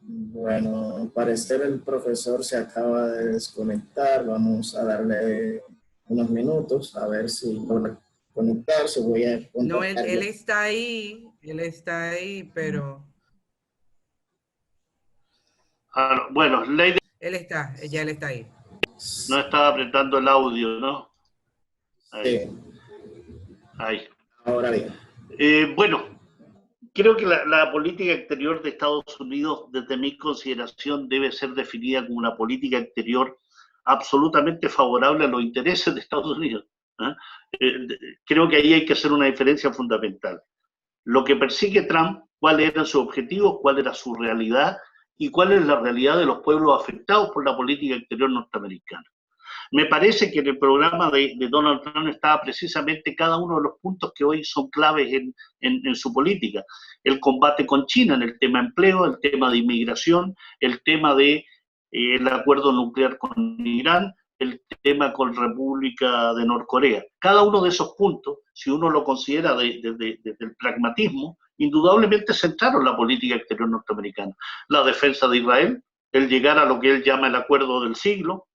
Bueno, al parecer el profesor se acaba de desconectar. Vamos a darle unos minutos a ver si logra conectarse. Voy a no, él está ahí, pero... Bueno, Lady... ya él está ahí. No estaba apretando el audio, ¿no? Ahí. Sí. Ahí. Ahora bien. Bueno, creo que la política exterior de Estados Unidos, desde mi consideración, debe ser definida como una política exterior absolutamente favorable a los intereses de Estados Unidos. Creo que ahí hay que hacer una diferencia fundamental. Lo que persigue Trump, cuáles eran sus objetivos, cuál era su realidad y cuál es la realidad de los pueblos afectados por la política exterior norteamericana. Me parece que en el programa de Donald Trump estaba precisamente cada uno de los puntos que hoy son claves en su política. El combate con China en el tema empleo, el tema de inmigración, el tema de el acuerdo nuclear con Irán, el tema con República de Norcorea. Cada uno de esos puntos, si uno lo considera desde el pragmatismo, indudablemente centraron la política exterior norteamericana. La defensa de Israel, el llegar a lo que él llama el acuerdo del siglo,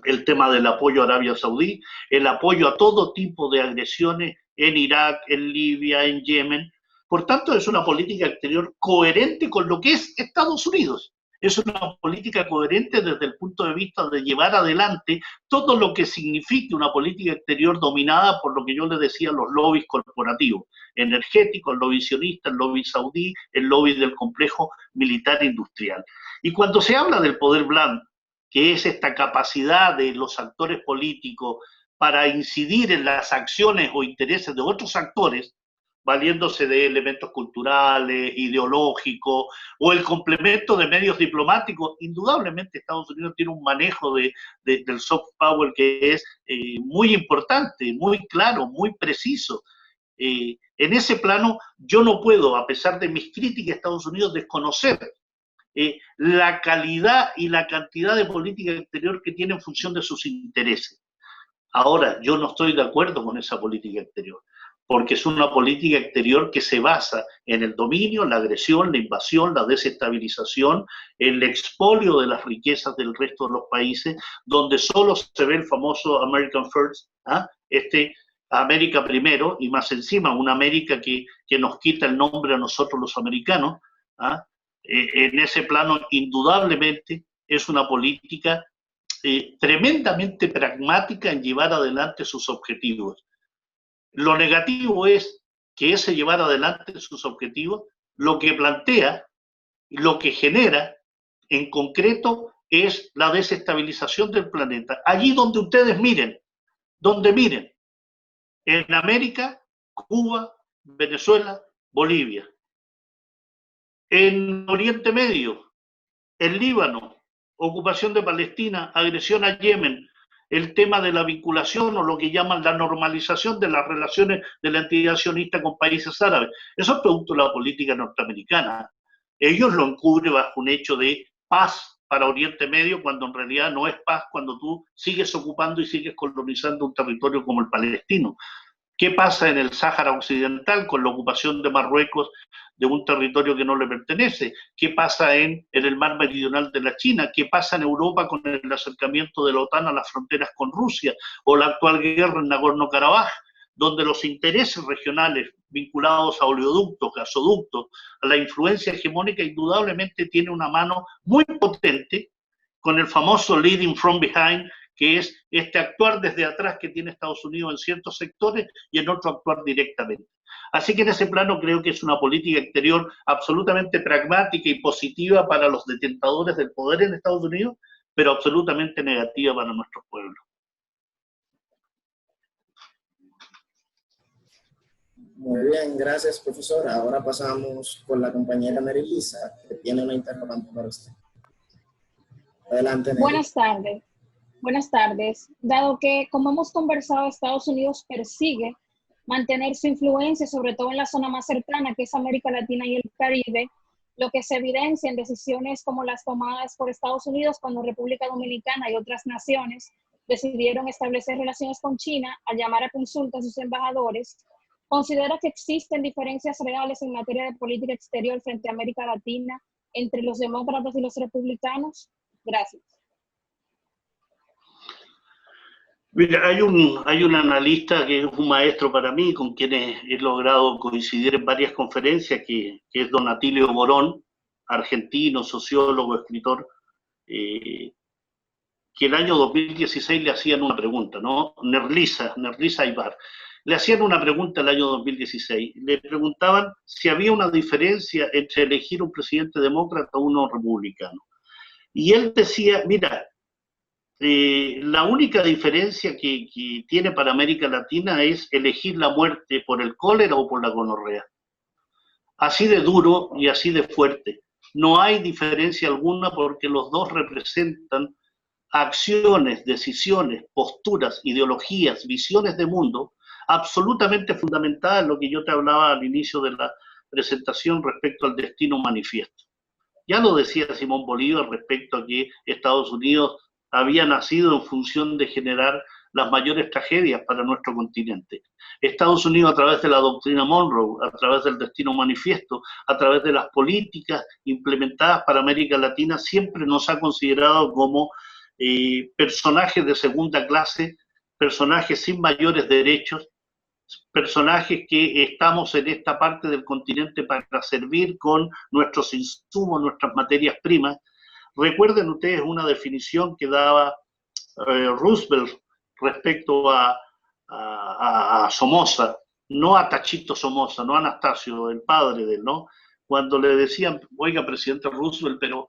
el tema del apoyo a Arabia Saudí, el apoyo a todo tipo de agresiones en Irak, en Libia, en Yemen. Por tanto, es una política exterior coherente con lo que es Estados Unidos. Es una política coherente desde el punto de vista de llevar adelante todo lo que signifique una política exterior dominada por lo que yo le decía, los lobbies corporativos, energéticos, el lobby sionista, el lobby saudí, el lobby del complejo militar industrial. Y cuando se habla del poder blando, que es esta capacidad de los actores políticos para incidir en las acciones o intereses de otros actores, valiéndose de elementos culturales, ideológicos, o el complemento de medios diplomáticos. Indudablemente Estados Unidos tiene un manejo del soft power que es muy importante, muy claro, muy preciso. En ese plano yo no puedo, a pesar de mis críticas a Estados Unidos, desconocer la calidad y la cantidad de política exterior que tiene en función de sus intereses. Ahora, yo no estoy de acuerdo con esa política exterior, porque es una política exterior que se basa en el dominio, la agresión, la invasión, la desestabilización, el expolio de las riquezas del resto de los países, donde solo se ve el famoso American First, América primero, y más encima una América que nos quita el nombre a nosotros los americanos. En ese plano, indudablemente, es una política tremendamente pragmática en llevar adelante sus objetivos. Lo negativo es que ese llevar adelante sus objetivos, lo que plantea, lo que genera, en concreto, es la desestabilización del planeta. Allí donde ustedes miren, en América, Cuba, Venezuela, Bolivia. En Oriente Medio, el Líbano, ocupación de Palestina, agresión a Yemen, el tema de la vinculación o lo que llaman la normalización de las relaciones de la entidad sionista con países árabes. Eso es producto de la política norteamericana. Ellos lo encubren bajo un hecho de paz para Oriente Medio, cuando en realidad no es paz, cuando tú sigues ocupando y sigues colonizando un territorio como el palestino. ¿Qué pasa en el Sáhara Occidental con la ocupación de Marruecos de un territorio que no le pertenece? ¿Qué pasa en el mar meridional de la China? ¿Qué pasa en Europa con el acercamiento de la OTAN a las fronteras con Rusia? O la actual guerra en Nagorno-Karabaj, donde los intereses regionales vinculados a oleoductos, gasoductos, a la influencia hegemónica, indudablemente tiene una mano muy potente con el famoso leading from behind, que es este actuar desde atrás que tiene Estados Unidos en ciertos sectores y en otros actuar directamente. Así que en ese plano creo que es una política exterior absolutamente pragmática y positiva para los detentadores del poder en Estados Unidos, pero absolutamente negativa para nuestros pueblos. Muy bien, gracias, profesor. Ahora pasamos con la compañera Neri Lisa, que tiene una interrogante para usted. Adelante, Neri. Buenas tardes. Buenas tardes. Dado que, como hemos conversado, Estados Unidos persigue mantener su influencia, sobre todo en la zona más cercana, que es América Latina y el Caribe, lo que se evidencia en decisiones como las tomadas por Estados Unidos cuando República Dominicana y otras naciones decidieron establecer relaciones con China al llamar a consulta a sus embajadores. ¿Considera que existen diferencias reales en materia de política exterior frente a América Latina entre los demócratas y los republicanos? Gracias. Mira, hay un analista que es un maestro para mí, con quien he logrado coincidir en varias conferencias, que es don Atilio Borón, argentino, sociólogo, escritor, que el año 2016 le hacían una pregunta, ¿no? Nerlisa Aybar. Le hacían una pregunta el año 2016. Le preguntaban si había una diferencia entre elegir un presidente demócrata o uno republicano. Y él decía, mira, la única diferencia que tiene para América Latina es elegir la muerte por el cólera o por la gonorrea. Así de duro y así de fuerte. No hay diferencia alguna porque los dos representan acciones, decisiones, posturas, ideologías, visiones de mundo absolutamente fundamentadas en lo que yo te hablaba al inicio de la presentación respecto al destino manifiesto. Ya lo decía Simón Bolívar respecto a que Estados Unidos había nacido en función de generar las mayores tragedias para nuestro continente. Estados Unidos, a través de la doctrina Monroe, a través del destino manifiesto, a través de las políticas implementadas para América Latina, siempre nos ha considerado como personajes de segunda clase, personajes sin mayores derechos, personajes que estamos en esta parte del continente para servir con nuestros insumos, nuestras materias primas. Recuerden ustedes una definición que daba Roosevelt respecto a Somoza, no a Tachito Somoza, no a Anastasio, el padre de él, ¿no? Cuando le decían, oiga, presidente Roosevelt, pero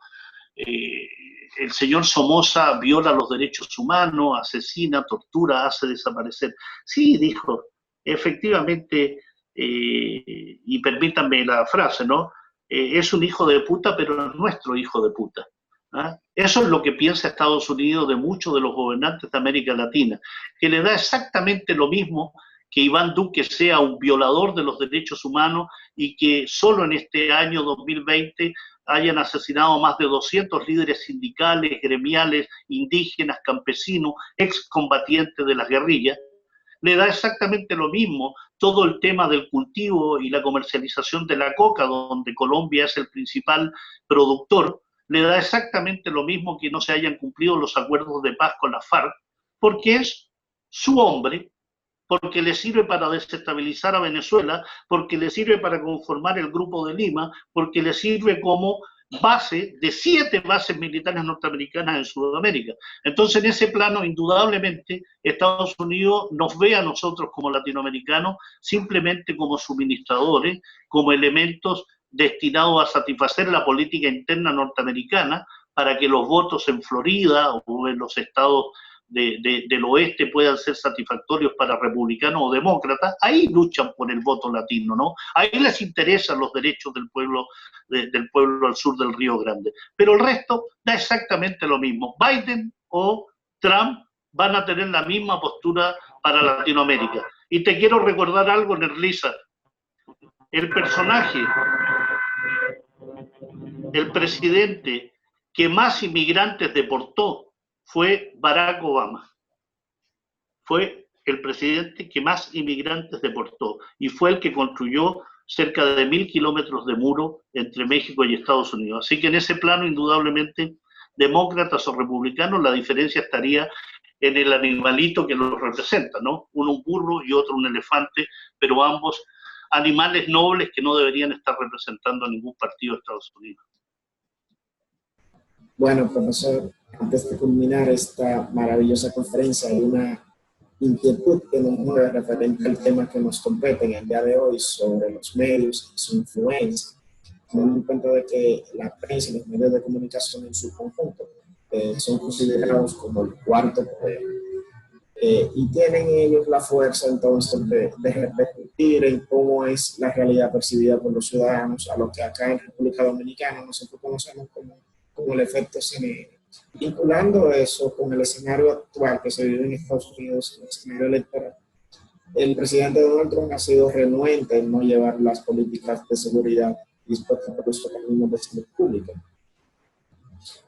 el señor Somoza viola los derechos humanos, asesina, tortura, hace desaparecer. Sí, dijo, efectivamente, y permítanme la frase, ¿no? Es un hijo de puta, pero es nuestro hijo de puta. ¿Ah? Eso es lo que piensa Estados Unidos de muchos de los gobernantes de América Latina, que le da exactamente lo mismo que Iván Duque sea un violador de los derechos humanos y que solo en este año 2020 hayan asesinado más de 200 líderes sindicales, gremiales, indígenas, campesinos, excombatientes de las guerrillas. Le da exactamente lo mismo todo el tema del cultivo y la comercialización de la coca, donde Colombia es el principal productor. Le da exactamente lo mismo que no se hayan cumplido los acuerdos de paz con la FARC, porque es su hombre, porque le sirve para desestabilizar a Venezuela, porque le sirve para conformar el Grupo de Lima, porque le sirve como base de 7 bases militares norteamericanas en Sudamérica. Entonces, en ese plano, indudablemente, Estados Unidos nos ve a nosotros como latinoamericanos simplemente como suministradores, como elementos destinados a satisfacer la política interna norteamericana para que los votos en Florida o en los estados del oeste puedan ser satisfactorios para republicanos o demócratas. Ahí luchan por el voto latino, ¿no? Ahí les interesan los derechos del pueblo al sur del Río Grande. Pero el resto da exactamente lo mismo. Biden o Trump van a tener la misma postura para Latinoamérica. Y te quiero recordar algo, Nerlisa. El personaje, el presidente que más inmigrantes deportó fue Barack Obama. Fue el presidente que más inmigrantes deportó y fue el que construyó cerca de 1000 kilómetros de muro entre México y Estados Unidos. Así que en ese plano, indudablemente, demócratas o republicanos, la diferencia estaría en el animalito que los representa, ¿no? Uno un burro y otro un elefante, pero ambos animales nobles que no deberían estar representando a ningún partido de Estados Unidos. Bueno, profesor, antes de culminar esta maravillosa conferencia, hay una inquietud que nos mueve referente al tema que nos compete en el día de hoy sobre los medios y su influencia. Tomando en cuenta de que la prensa y los medios de comunicación en su conjunto son considerados como el cuarto poder. Y tienen ellos la fuerza entonces de repercutir en cómo es la realidad percibida por los ciudadanos, a lo que acá en República Dominicana nosotros conocemos como el efecto CNN. Vinculando eso con el escenario actual que se vive en Estados Unidos, el escenario electoral, el presidente Donald Trump ha sido renuente en no llevar las políticas de seguridad dispuestas por los organismos de salud pública.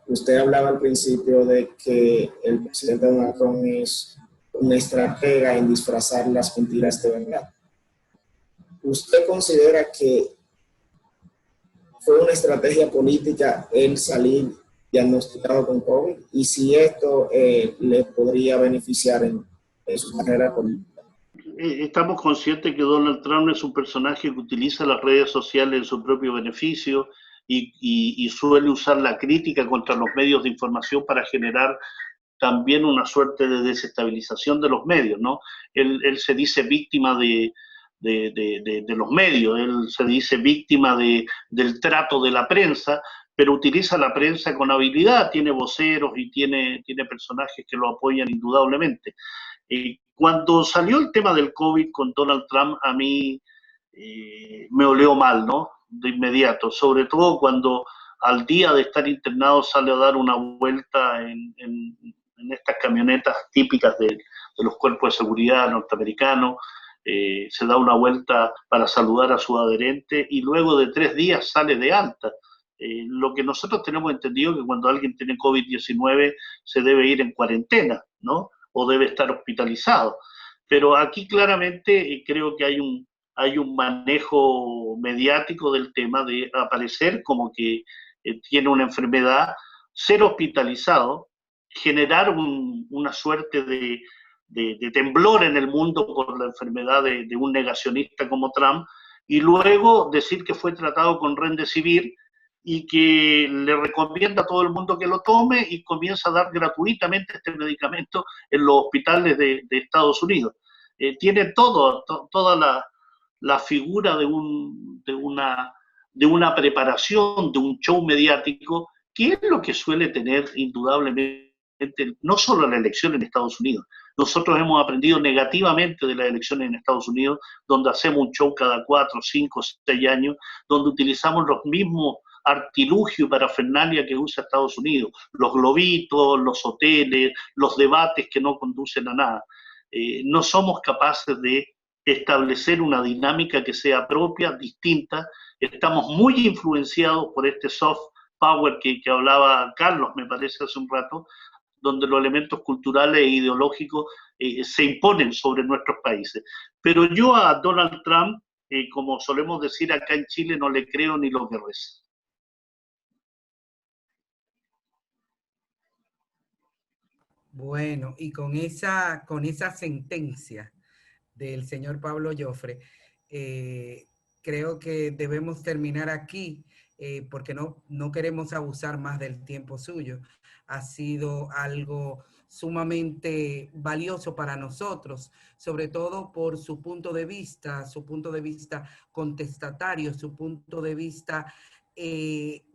Usted hablaba al principio de que el presidente Donald Trump es una estratega en disfrazar las mentiras de verdad. ¿Usted considera que fue una estrategia política el salir diagnosticado con COVID? Y si esto le podría beneficiar en su carrera política. Estamos conscientes que Donald Trump es un personaje que utiliza las redes sociales en su propio beneficio y suele usar la crítica contra los medios de información para generar también una suerte de desestabilización de los medios, ¿no? Él se dice víctima de los medios, él se dice víctima del trato de la prensa, pero utiliza la prensa con habilidad, tiene voceros y tiene personajes que lo apoyan indudablemente. Cuando salió el tema del COVID con Donald Trump, a mí me olió mal, ¿no? De inmediato, sobre todo cuando al día de estar internado sale a dar una vuelta en estas camionetas típicas de los cuerpos de seguridad norteamericanos, se da una vuelta para saludar a su adherente y luego de 3 días sale de alta. Lo que nosotros tenemos entendido es que cuando alguien tiene COVID-19 se debe ir en cuarentena, ¿no? O debe estar hospitalizado. Pero aquí claramente creo que hay un manejo mediático del tema de aparecer como que tiene una enfermedad, ser hospitalizado, generar una suerte de temblor en el mundo por la enfermedad de un negacionista como Trump, y luego decir que fue tratado con Remdesivir y que le recomienda a todo el mundo que lo tome y comienza a dar gratuitamente este medicamento en los hospitales de Estados Unidos. Tiene toda la figura de una preparación, de un show mediático, que es lo que suele tener indudablemente no solo la elección en Estados Unidos. Nosotros hemos aprendido negativamente de las elecciones en Estados Unidos, donde hacemos un show cada 4, 5, 6 años, donde utilizamos los mismos artilugios y parafernalia que usa Estados Unidos, los globitos, los hoteles, los debates que no conducen a nada. No somos capaces de establecer una dinámica que sea propia, distinta. Estamos muy influenciados por este soft power que hablaba Carlos, me parece, hace un rato, donde los elementos culturales e ideológicos se imponen sobre nuestros países. Pero yo a Donald Trump, como solemos decir acá en Chile, no le creo ni lo que reza. Bueno, y con esa sentencia del señor Pablo Joffre, creo que debemos terminar aquí, porque no queremos abusar más del tiempo suyo. Ha sido algo sumamente valioso para nosotros, sobre todo por su punto de vista contestatario, su punto de vista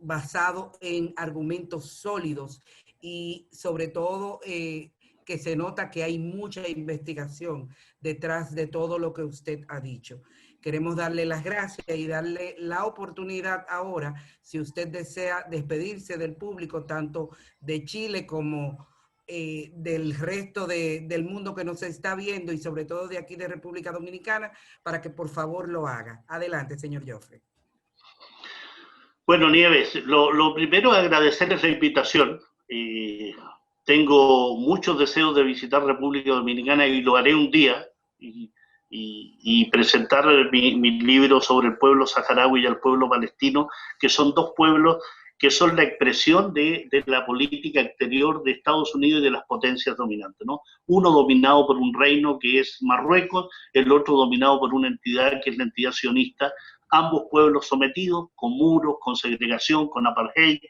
basado en argumentos sólidos y sobre todo que se nota que hay mucha investigación detrás de todo lo que usted ha dicho. Queremos darle las gracias y darle la oportunidad ahora, si usted desea despedirse del público, tanto de Chile como del resto del mundo que nos está viendo y sobre todo de aquí de República Dominicana, para que por favor lo haga. Adelante, señor Joffre. Bueno, Nieves, lo primero es agradecerles la invitación. Tengo muchos deseos de visitar República Dominicana y lo haré un día y presentar mi libro sobre el pueblo saharaui y el pueblo palestino, que son dos pueblos que son la expresión de la política exterior de Estados Unidos y de las potencias dominantes, ¿no? Uno dominado por un reino que es Marruecos, el otro dominado por una entidad que es la entidad sionista, ambos pueblos sometidos, con muros, con segregación, con apartheid,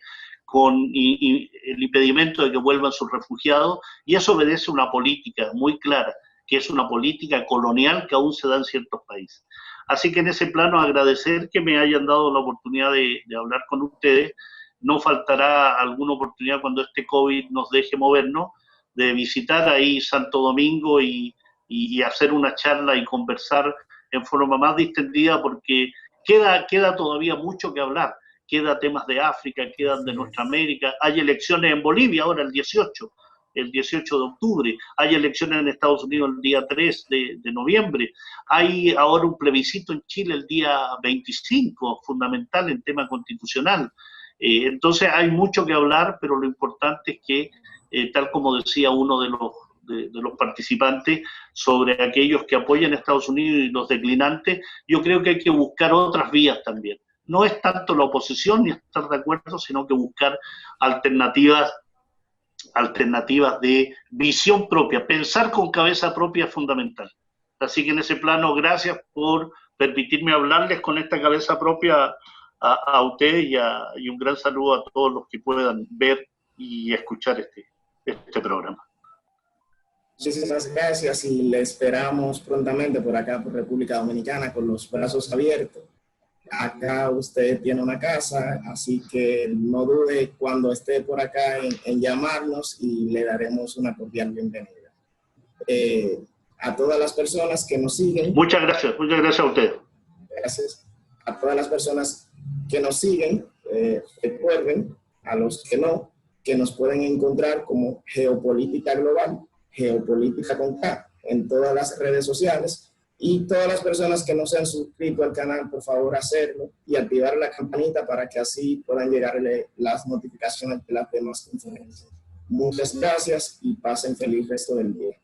con el impedimento de que vuelvan sus refugiados, y eso obedece a una política muy clara, que es una política colonial que aún se da en ciertos países. Así que en ese plano agradecer que me hayan dado la oportunidad de hablar con ustedes. No faltará alguna oportunidad cuando este COVID nos deje movernos, de visitar ahí Santo Domingo y hacer una charla y conversar en forma más distendida, porque queda todavía mucho que hablar. Queda temas de África, quedan de nuestra América. Hay elecciones en Bolivia ahora el 18 de octubre. Hay elecciones en Estados Unidos el día 3 de noviembre. Hay ahora un plebiscito en Chile el día 25, fundamental en tema constitucional. Entonces hay mucho que hablar, pero lo importante es que, tal como decía uno de los participantes, sobre aquellos que apoyan a Estados Unidos y los declinantes, yo creo que hay que buscar otras vías también. No es tanto la oposición ni estar de acuerdo, sino que buscar alternativas de visión propia. Pensar con cabeza propia es fundamental. Así que en ese plano, gracias por permitirme hablarles con esta cabeza propia a usted y un gran saludo a todos los que puedan ver y escuchar este programa. Muchísimas gracias y le esperamos prontamente por acá, por República Dominicana, con los brazos abiertos. Acá usted tiene una casa, así que no dude cuando esté por acá en llamarnos y le daremos una cordial bienvenida. A todas las personas que nos siguen. Muchas gracias a usted. Gracias. A todas las personas que nos siguen, recuerden, a los que no, que nos pueden encontrar como Geopolítica Global, Geopolítica con K, en todas las redes sociales. Y todas las personas que no se han suscrito al canal, por favor, hacerlo y activar la campanita para que así puedan llegarle las notificaciones de las demás conferencias. Muchas gracias y pasen feliz resto del día.